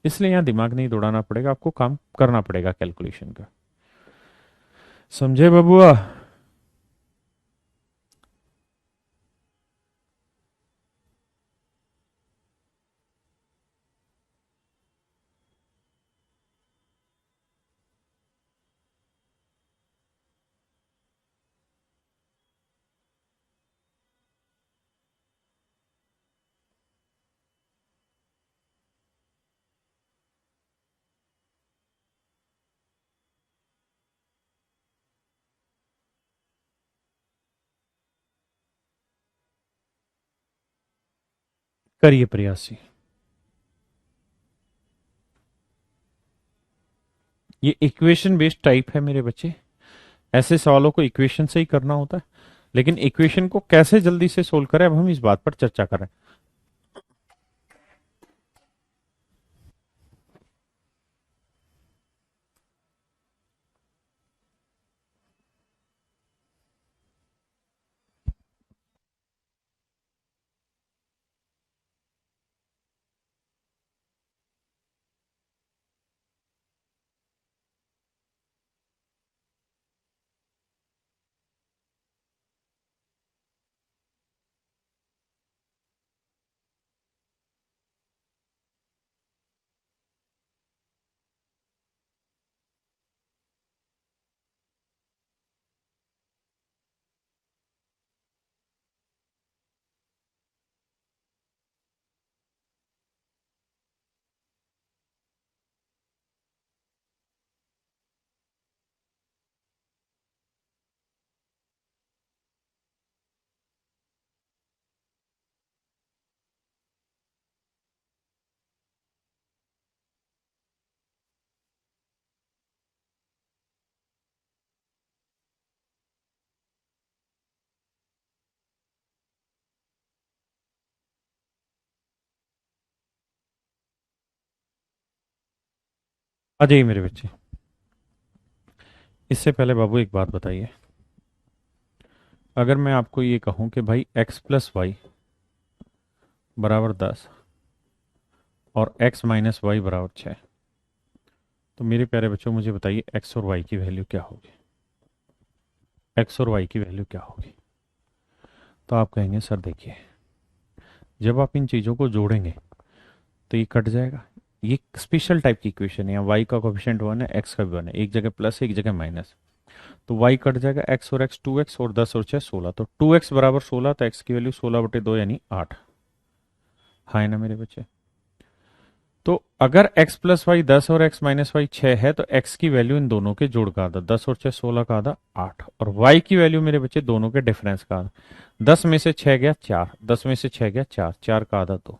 S1: इसलिए यहां दिमाग नहीं दौड़ाना पड़ेगा, आपको काम करना पड़ेगा कैलकुलेशन का। समझे बबुआ? करिए प्रयास। ये इक्वेशन बेस्ड टाइप है मेरे बच्चे, ऐसे सवालों को इक्वेशन से ही करना होता है। लेकिन इक्वेशन को कैसे जल्दी से सोल्व करें अब हम इस बात पर चर्चा कर रहे हैं। आ जाइए मेरे बच्चे। इससे पहले बाबू एक बात बताइए, अगर मैं आपको ये कहूं कि भाई x प्लस वाई बराबर 10 और x माइनस वाई बराबर 6, तो मेरे प्यारे बच्चों मुझे बताइए x और y की वैल्यू क्या होगी, x और y की वैल्यू क्या होगी। तो आप कहेंगे सर देखिए, जब आप इन चीज़ों को जोड़ेंगे तो ये कट जाएगा। ये स्पेशल टाइप की इक्वेशन है, यहाँ y का कोफिशिएंट 1 है, x का भी 1 है, एक जगह प्लस है एक जगह माइनस, तो y कट जाएगा, x और x 2x और 10 और 6 16, तो 2x बराबर 16, तो x की वैल्यू 16/2 यानी 8। हाँ है ना मेरे बच्चे। तो अगर x प्लस वाई 10 और x माइनस वाई 6 है, तो x की वैल्यू इन दोनों के जोड़ का आधा, 10 और 6 16 का आधा 8, और y की वैल्यू मेरे बच्चे दोनों के डिफरेंस का आधा, 10 में से 6 गया 4, 10 में से 6 गया 4, 4 का आधा 2।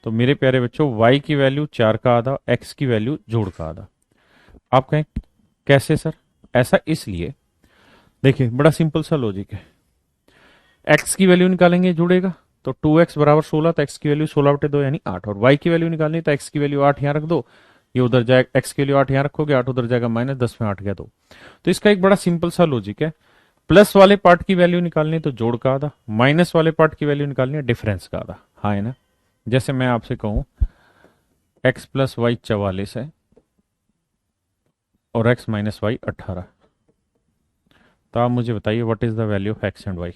S1: तो मेरे प्यारे बच्चों y की वैल्यू 4 का आधा, x की वैल्यू जोड़ का आधा। आप कहें कैसे सर? ऐसा इसलिए, देखिए बड़ा सिंपल सा लॉजिक है। x की वैल्यू निकालेंगे जुड़ेगा, तो 2x बराबर 16, तो x की वैल्यू 16/2 यानी 8, और y की वैल्यू निकालनी तो x की वैल्यू 8 यहाँ रख दो, ये उधर जाएगा, x की वैल्यू 8 यहाँ रखोगे, 8 उधर जाएगा माइनस, 10 में 8 गया 2। तो इसका एक बड़ा सिंपल सा लॉजिक है, प्लस वाले पार्ट की वैल्यू निकालनी तो जोड़ का आधा, माइनस वाले पार्ट की वैल्यू निकालनी है डिफरेंस का आधा। हाँ है ना। जैसे मैं आपसे कहूं x प्लस वाई 44 है और x माइनस वाई 18, तो आप मुझे बताइए what is the value of x and y।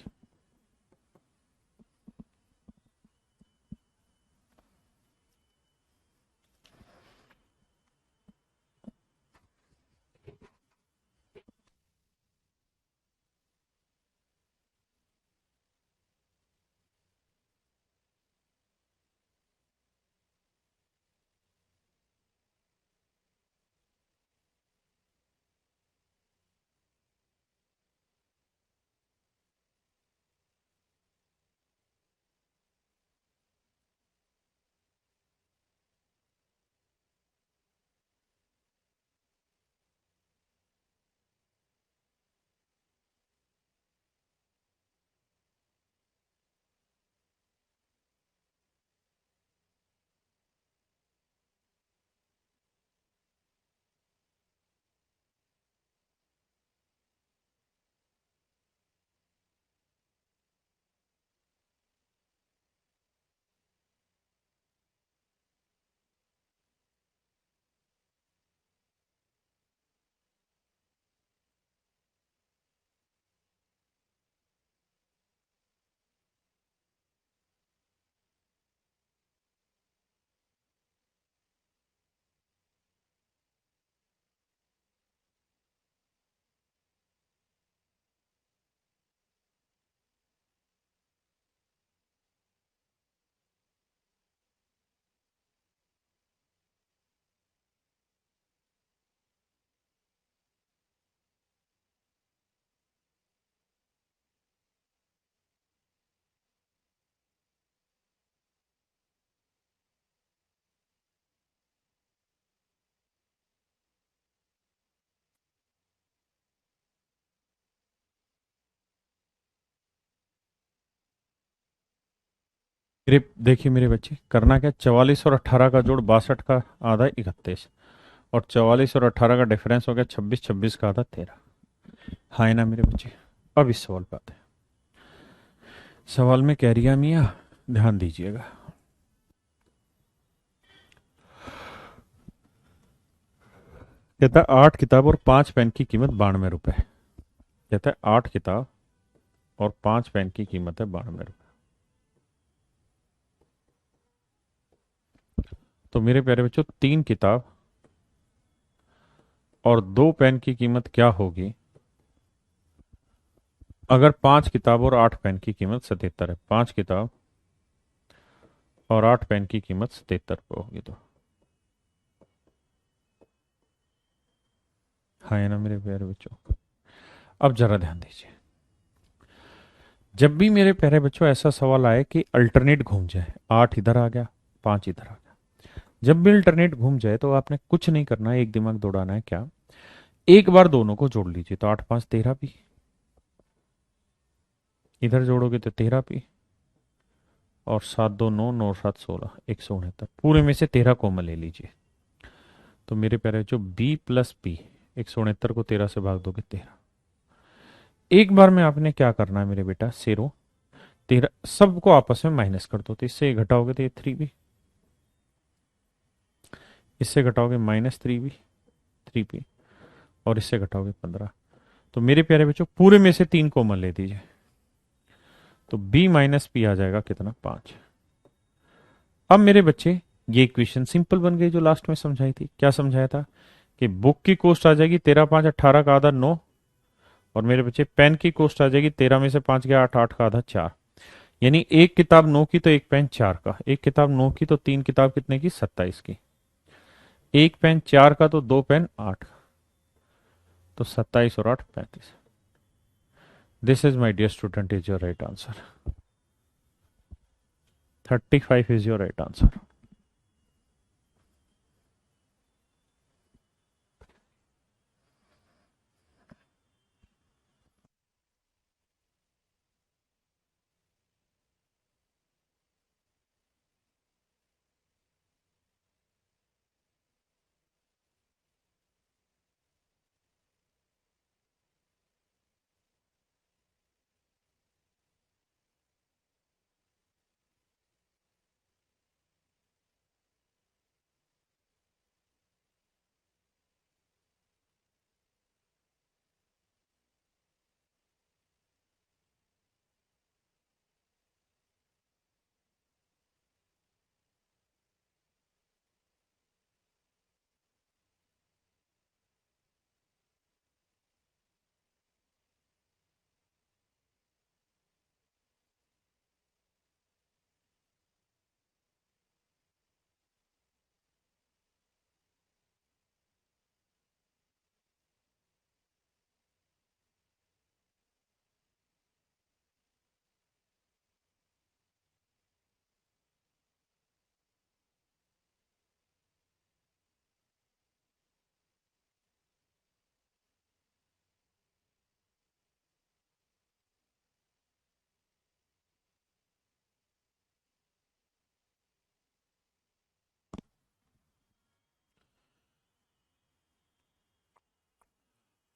S1: मेरे देखिए मेरे बच्चे, करना क्या, 44 और 18 का जोड़ 62 का आधा 31, और 44 और 18 का डिफरेंस हो गया 26, 26 का आधा 13। हाँ है ना मेरे बच्चे। अब इस सवाल पे आते हैं। सवाल में कह रिया मियाँ, ध्यान दीजिएगा, कहता है 8 किताब और 5 पेन की कीमत 92 रुपए। कहता है 8 किताब और 5 पेन की कीमत है 92 रुपए। तो मेरे प्यारे बच्चों 3 किताब और 2 पेन की कीमत क्या होगी अगर 5 किताब और 8 पेन की कीमत 77 है। 5 किताब और 8 पेन की कीमत 77 पे होगी तो। हाँ है ना मेरे प्यारे बच्चों। अब जरा ध्यान दीजिए, जब भी मेरे प्यारे बच्चों ऐसा सवाल आए कि अल्टरनेट घूम जाए, 8 इधर आ गया 5 इधर आ गया, जब भी अल्टरनेट घूम जाए तो आपने कुछ नहीं करना है, एक दिमाग दौड़ाना है, क्या, एक बार दोनों को जोड़ लीजिए, तो 8 5 13 भी, इधर जोड़ोगे तो 13 भी, और 7 2 9, 9 7 16, 169, पूरे में से 13 कॉमन ले लीजिए, तो मेरे प्यारे जो b प्लस पी, 169 को 13 से भाग दोगे 13। एक बार में आपने क्या करना है मेरे बेटा, सेरो 13 सबको आपस में माइनस कर दो, तो इससे घटाओगे तो ये 3b, इससे घटाओगे -3b 3p, और इससे घटाओगे 15। तो मेरे प्यारे बच्चों पूरे में से 3 कॉमन ले दीजिए, तो b माइनस पी आ जाएगा कितना, 5। अब मेरे बच्चे ये इक्वेशन सिंपल बन गई जो लास्ट में समझाई थी। क्या समझाया था कि बुक की कॉस्ट आ जाएगी 13 5 18 का आधा 9, और मेरे बच्चे पेन की कॉस्ट आ जाएगी 13 में से 5 गया 8 8 का आधा 4। यानी एक किताब 9 की तो एक पेन 4 का, एक किताब 9 की तो 3 किताब कितने की, 27 की, एक पेन 4 का तो 2 पेन 8 का, तो 27 और 8 35। This is my dear student is your right answer, 35 is your right answer.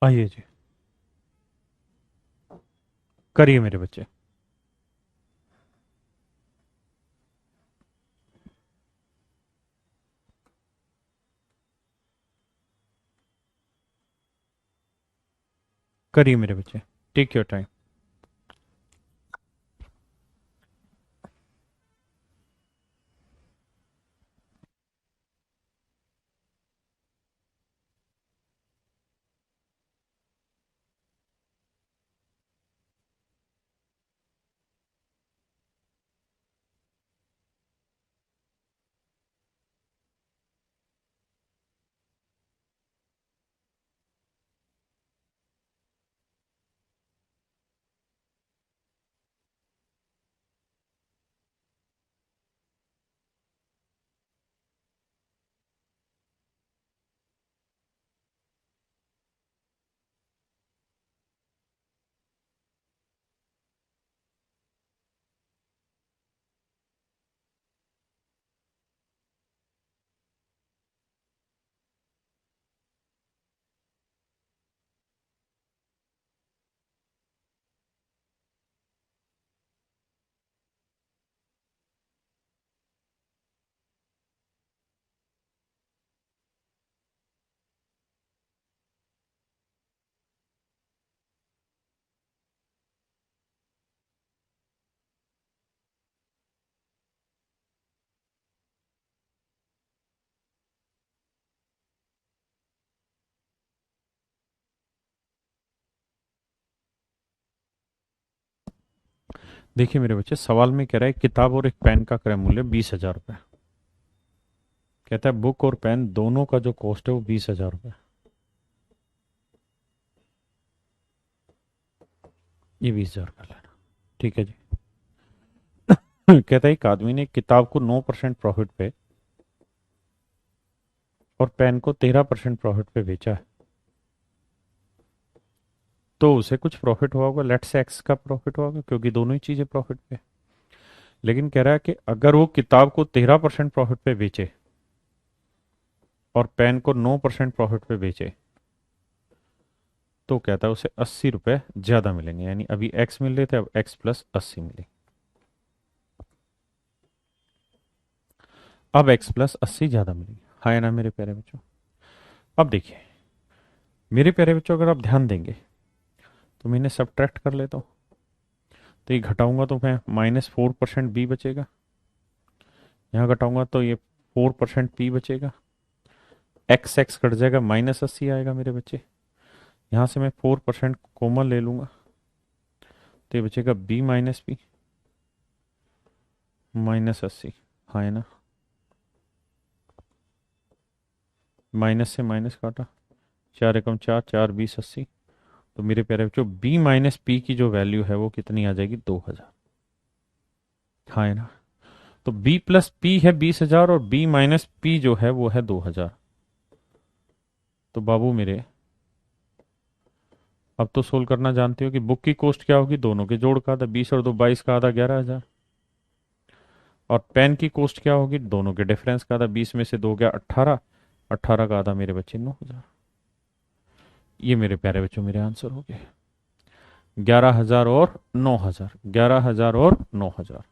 S1: आइए जी, करिए मेरे बच्चे। करिए मेरे बच्चे, टेक योर टाइम। देखिए मेरे बच्चे, सवाल में कह रहा है किताब और एक पेन का क्रय मूल्य 20,000 रुपये। कहता है बुक और पेन दोनों का जो कॉस्ट है वो 20,000 रुपये। ये 20,000 का लेना, ठीक है जी। कहता है एक आदमी ने किताब को 9% प्रॉफिट पे और पेन को 13% प्रॉफिट पे बेचा है, तो उसे कुछ प्रॉफिट हुआ होगा, लेट्स से एक्स का प्रॉफिट हुआ होगा, क्योंकि दोनों ही चीजें प्रॉफिट पे। लेकिन कह रहा है कि अगर वो किताब को 13% प्रॉफिट पे बेचे और पेन को 9% प्रॉफिट पे बेचे तो कहता है उसे 80 रुपए ज्यादा मिलेंगे, यानी अभी एक्स मिल रहे थे, अब एक्स प्लस 80 मिलेंगे। अब एक्स प्लस 80 ज्यादा मिलेंगे, हाँ या ना मेरे प्यारे बच्चों। अब देखिए मेरे प्यारे बच्चों, अगर आप ध्यान देंगे तो मैं इन्हें सब्ट्रैक्ट कर लेता हूँ, तो ये घटाऊंगा तो मैं -4% बी बचेगा, यहाँ घटाऊंगा तो ये 4% पी बचेगा, एक्स एक्स कट जाएगा, -80 आएगा मेरे बच्चे। यहाँ से मैं 4% कॉमन ले लूंगा तो ये बचेगा बी माइनस पी -80, हाँ है ना। माइनस से माइनस काटा, 4 एकम 4, 4 20 80। तो मेरे प्यारे बच्चों बी माइनस पी की जो वैल्यू है वो कितनी आ जाएगी, 2000, हाँ है ना। तो बी प्लस पी है 20,000 और बी माइनस पी जो है वो है 2000। तो बाबू मेरे अब तो सोल्व करना जानते हो कि बुक की कॉस्ट क्या होगी, दोनों के जोड़ का आधा 20 और 2 22 का आधा 11,000, और पेन की कॉस्ट क्या होगी, दोनों के डिफरेंस का आधा 20 में से 2 गया 18, 18 का आधा मेरे बच्चे 9,000। ये मेरे प्यारे बच्चों मेरे आंसर हो गए 11,000 और 9,000, 11,000 और 9,000।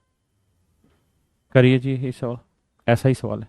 S1: करिए जी ये सवाल, ऐसा ही सवाल है।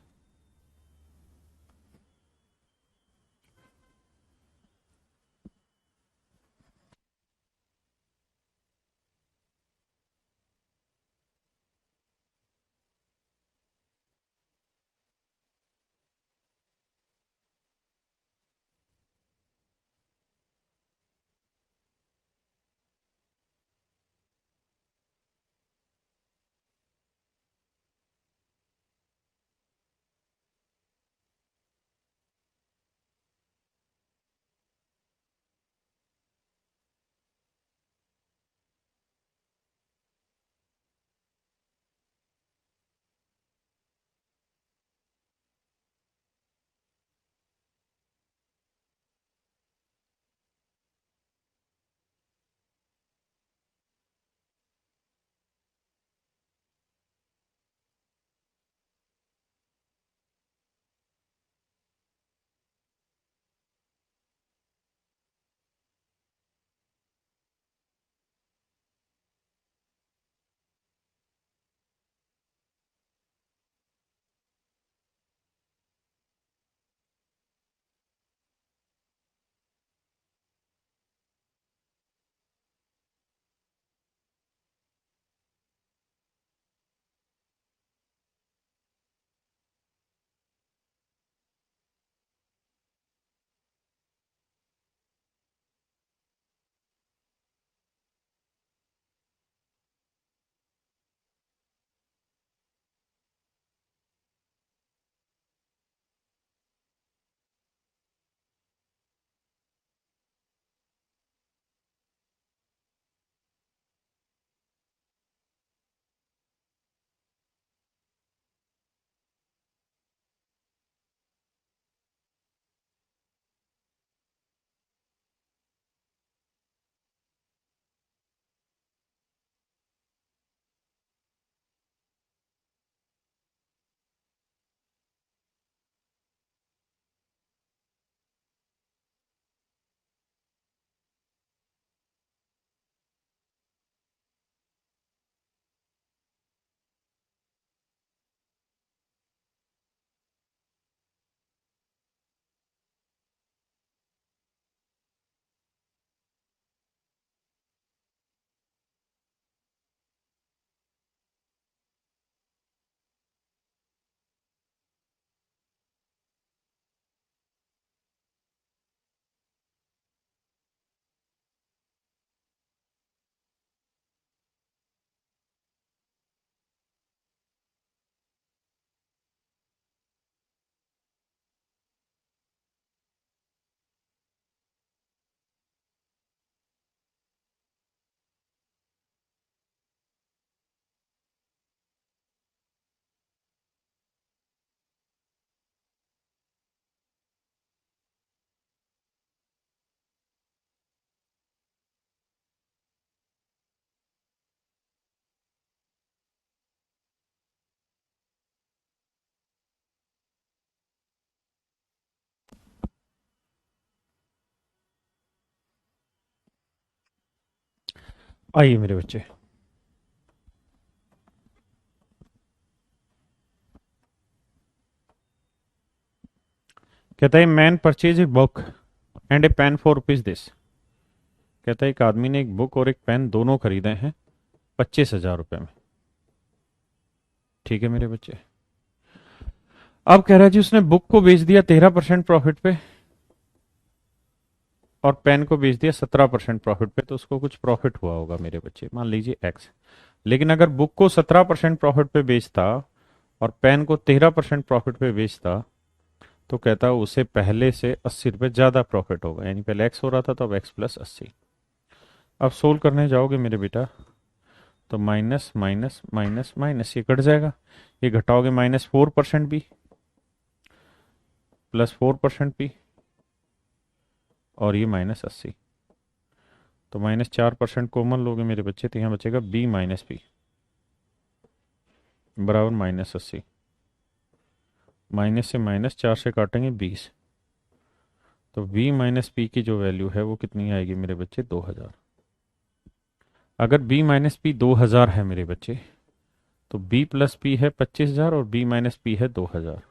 S1: आइए मेरे बच्चे, कहता है man purchase a book and a pen for rupees this. कहता है एक आदमी ने एक बुक और एक पेन दोनों खरीदे हैं 25,000 रुपए में। ठीक है मेरे बच्चे। अब कह रहा है जी उसने बुक को बेच दिया 13% प्रॉफिट पे और पेन को बेच दिया 17% प्रॉफिट पे, तो उसको कुछ प्रॉफिट हुआ होगा मेरे बच्चे, मान लीजिए एक्स। लेकिन अगर बुक को 17% प्रॉफिट पे बेचता और पेन को 13% प्रॉफिट पे बेचता तो कहता उसे पहले से 80 रुपये ज्यादा प्रॉफिट होगा, यानी पहले एक्स हो रहा था तो अब एक्स प्लस 80। अब सोल्व करने जाओगे मेरे बेटा तो माइनस माइनस माइनस माइनस ये कट जाएगा, ये घटाओगे -4% भी +4% भी और ये -80, तो -4% कॉमन लोगे मेरे बच्चे तो यहाँ बचेगा b माइनस पी बराबर -80। माइनस से माइनस 4 से काटेंगे 20, तो b माइनस पी की जो वैल्यू है वो कितनी आएगी मेरे बच्चे 2000। अगर b माइनस पी 2000 है मेरे बच्चे तो b प्लस पी है 25,000 और b माइनस पी है 2000।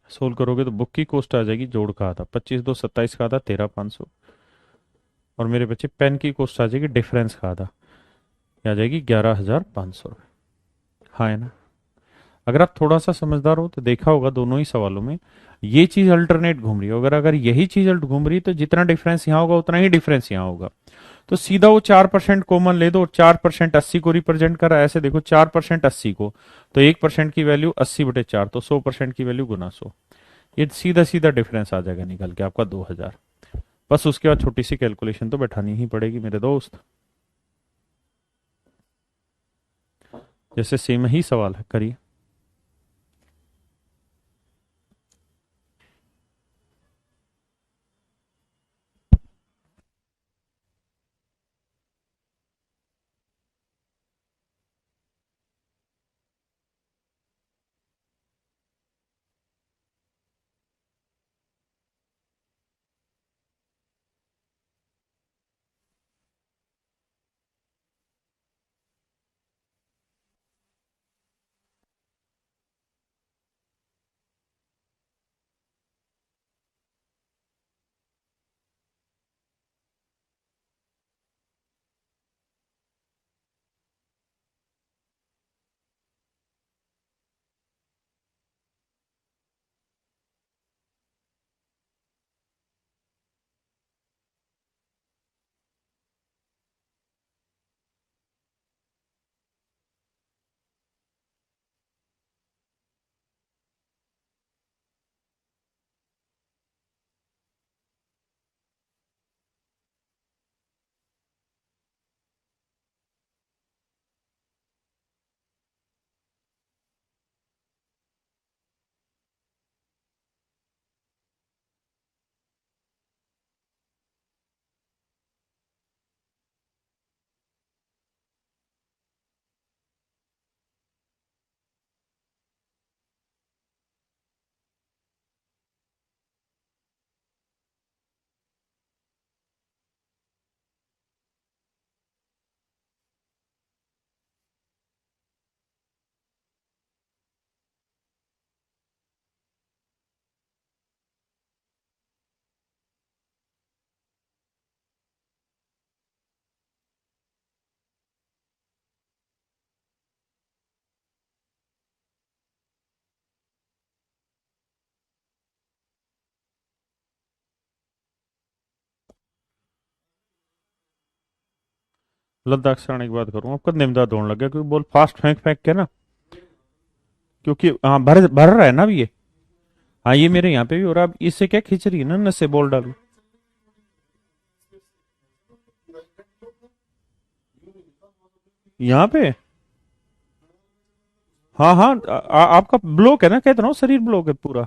S1: सोल्व करोगे तो बुक की कॉस्ट आ जाएगी, जोड़ का आधा 25 2 27 का आधा 13,500 और मेरे बच्चे पेन की कॉस्ट आ जाएगी डिफरेंस का आधा, ये आ जाएगी 11,500। हाँ है ना। अगर आप थोड़ा सा समझदार हो तो देखा होगा दोनों ही सवालों में ये चीज अल्टरनेट घूम रही है, अगर अगर यही चीज अल्ट घूम रही है तो जितना डिफरेंस यहाँ होगा उतना ही डिफरेंस यहाँ होगा। तो सीधा वो 4% कॉमन ले दो, 4% 80 को रिप्रेजेंट कर रहा है, ऐसे देखो 4% 80 को, तो 1% की वैल्यू 80/4, तो 100% की वैल्यू गुना 100, ये सीधा सीधा डिफरेंस आ जाएगा निकल के आपका 2000। बस उसके बाद छोटी सी कैलकुलेशन तो बैठानी ही पड़ेगी मेरे दोस्त। जैसे सेम ही सवाल है, करिए। लद्दाख से आने की बात करूँ आपका निमदा दौड़ लग गया क्योंकि बॉल फास्ट फेंक फेंक के ना, क्योंकि हाँ भर भर रहा है ना अभी ये। हाँ ये मेरे यहाँ पे भी हो रहा है, अब इससे क्या खींच रही है ना नस से बॉल डाल। यहाँ पे हाँ हाँ आपका ब्लॉक है ना, कहता रहा हूँ शरीर ब्लॉक है पूरा।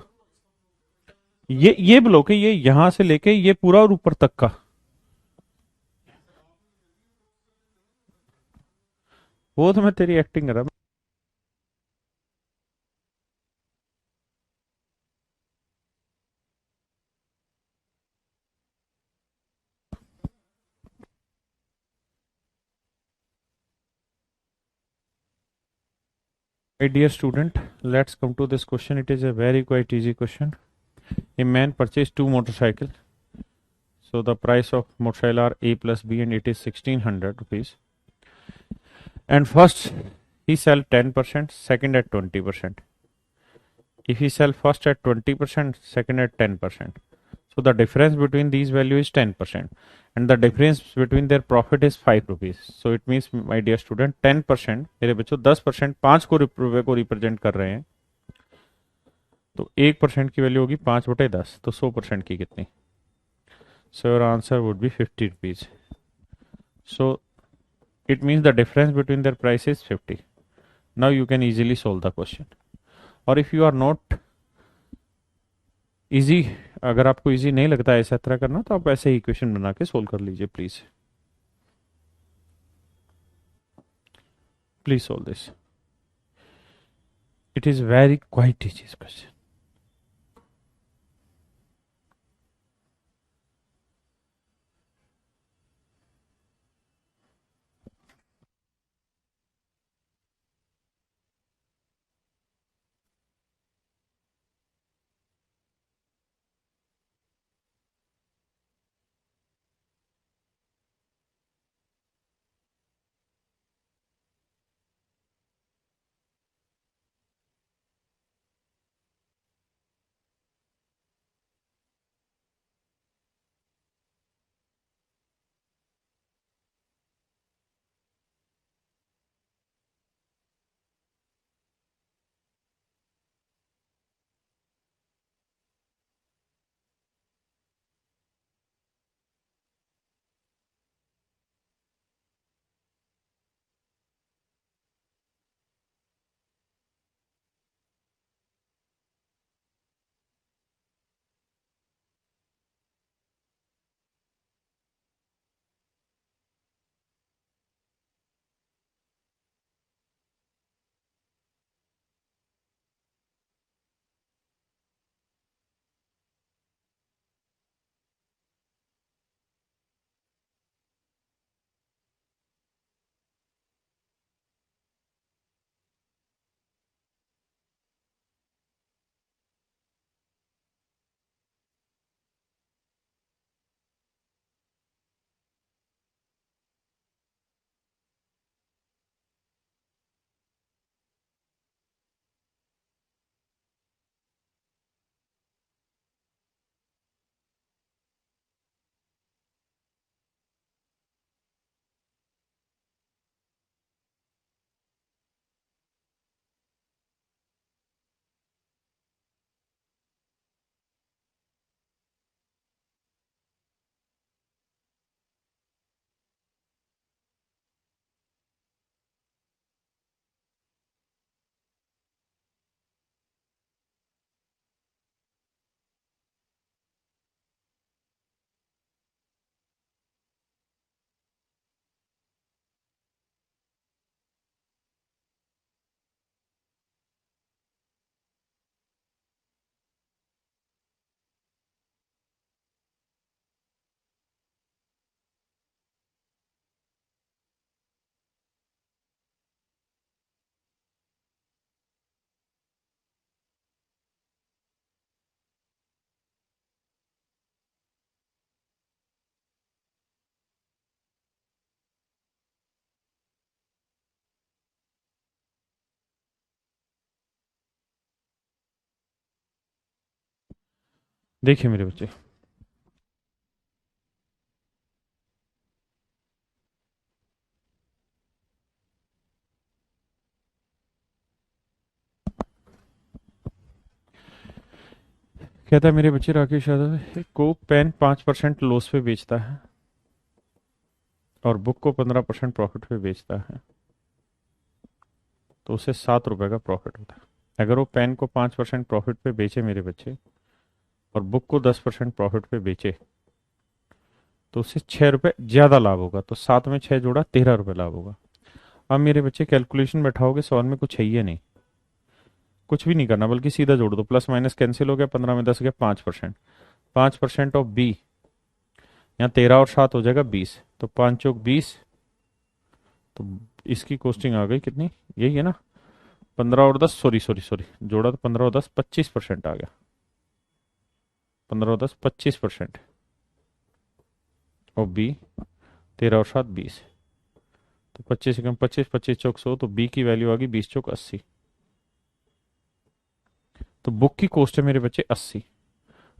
S1: ये ब्लॉक है, ये यहाँ से लेके ये पूरा और ऊपर तक का। वो तो मैं तेरी एक्टिंग कर रहा। My dear student, let's come to this question. It is a very quite easy question. A man purchased two motorcycles. So the price of motorcycle are A plus B and it is 1600 rupees. And first he sell 10%, second at 20%. If he sell first at 20%, second at 10%. So the difference between these value is 10%. And the difference between their profit is 5 rupees. So it means my dear student 10%, मेरे बच्चों 10% 5 को रुपए को represent कर रहे हैं, तो 1% की वैल्यू होगी 5/10, तो 100% की कितनी? So your answer would be 50 rupees. So it means the difference between their price is 50. Now you can easily solve the question. और if you are not easy, अगर आपको easy नहीं लगता है ऐसा तरह करना, तो आप ऐसे ही इक्वेशन बना के सोल्व कर लीजिए please. Please solve this. It is very quite easy question. देखिए मेरे बच्चे, कहता है मेरे बच्चे राकेश यादव को पेन 5% लॉस पे बेचता है और बुक को 15% प्रॉफिट पे बेचता है, तो उसे 7 रुपए का प्रॉफिट होता है. अगर वो पेन को 5% प्रॉफिट पे बेचे मेरे बच्चे और बुक को 10% प्रॉफिट पे बेचे, तो उससे 6 रुपए ज्यादा लाभ होगा. तो 7 में 6 जोड़ा 13 रुपए लाभ होगा. अब मेरे बच्चे कैलकुलेशन बैठाओगे, सवाल में कुछ है ही नहीं, कुछ भी नहीं करना, बल्कि सीधा जोड़ दो. प्लस माइनस कैंसिल हो गया, 15 में 10 गया 5%. 5% ऑफ बी, यहाँ 13 और 7 हो जाएगा 20, तो 5 चौक 20. तो इसकी कॉस्टिंग आ गई कितनी, यही है ना, 15 और 10, सॉरी सॉरी सॉरी, जोड़ा तो 15 और 10 25% आ गया। 15 और 10 25%। और बी 13 और 7 20। तो 25 एकम 25, 25 चौक 100, तो बी की वैल्यू आ गई 20 चौक 80। तो बुक की कॉस्ट है मेरे बच्चे 80।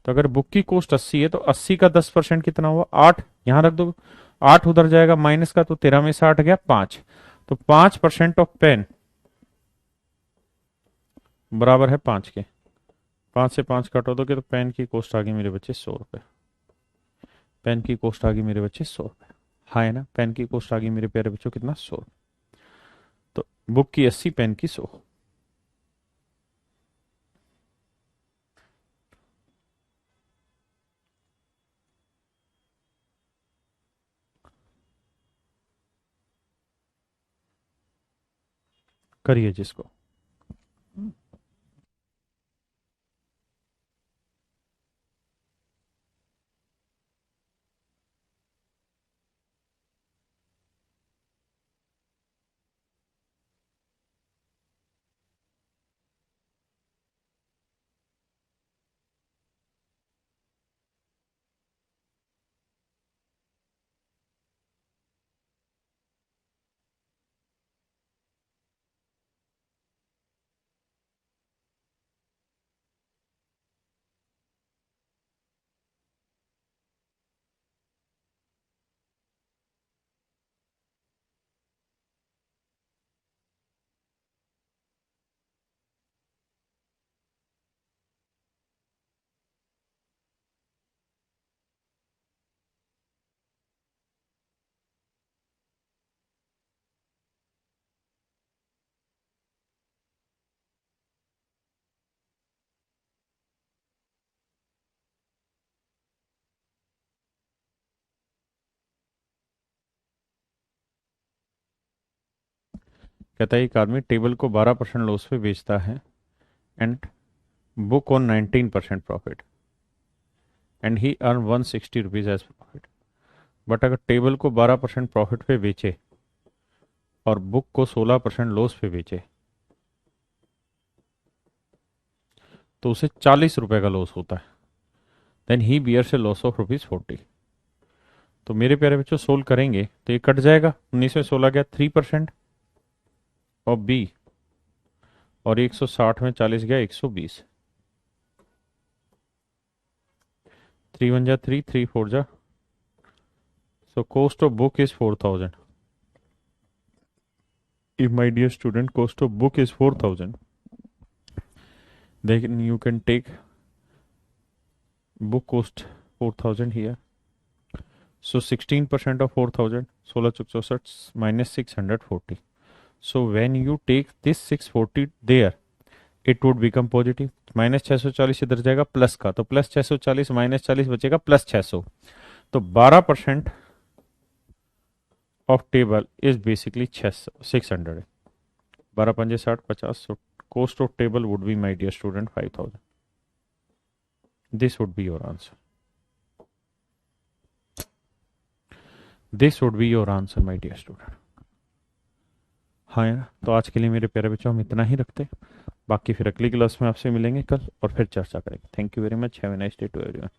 S1: तो अगर बुक की कॉस्ट 80 है तो 80 का 10% कितना हुआ 8, यहां रख दो। 8 उधर जाएगा माइनस का, तो 13 में से 8 गया 5। तो 5% ऑफ पेन बराबर है 5 के। 5 से 5 काटो दोगे तो पेन की कॉस्ट आ गई मेरे बच्चे 100 रुपए। पेन की कॉस्ट आ गई मेरे बच्चे 100 रुपए। हाँ है ना, पेन की कॉस्ट आ गई मेरे प्यारे बच्चों कितना 100। तो बुक की 80, पेन की 100। करिए जिसको। कहता है एक आदमी टेबल को 12% लॉस पे बेचता है and book on 19% profit and he earn 160 rupees as profit. But अगर टेबल को 12% प्रॉफिट पे बेचे और बुक को 16% लॉस पे बेचे तो उसे 40 रुपए का लॉस होता है। Then he bears a loss of ₹40। तो मेरे प्यारे बच्चों सोल्व करेंगे तो ये कट जाएगा, 19 में 16 गया 3%, और बी और 160 में 40 गया 120। 3 1 जा 3, 3 4 जा, so cost of book is 4,000. If my dear student cost of book is 4,000, then you can take book cost 4,000 here. So 16% of 4,000, 16 Chowk 64 minus 640. So when you take this 640 there, it would become positive. Minus 640 इधर जाएगा plus का, तो plus 640 minus 40 बचेगा plus 600। तो 12% of table is basically 600 है। 12 पंजे 60 50। So cost of table would be, my dear student, 5,000. This would be your answer. This would be your answer, my dear student. हाँ यार, तो आज के लिए मेरे प्यारे बच्चों हम इतना ही रखते हैं। बाकी फिर अगली क्लास में आपसे मिलेंगे कल और फिर चर्चा करेंगे। Thank you very much. Have a nice day to everyone.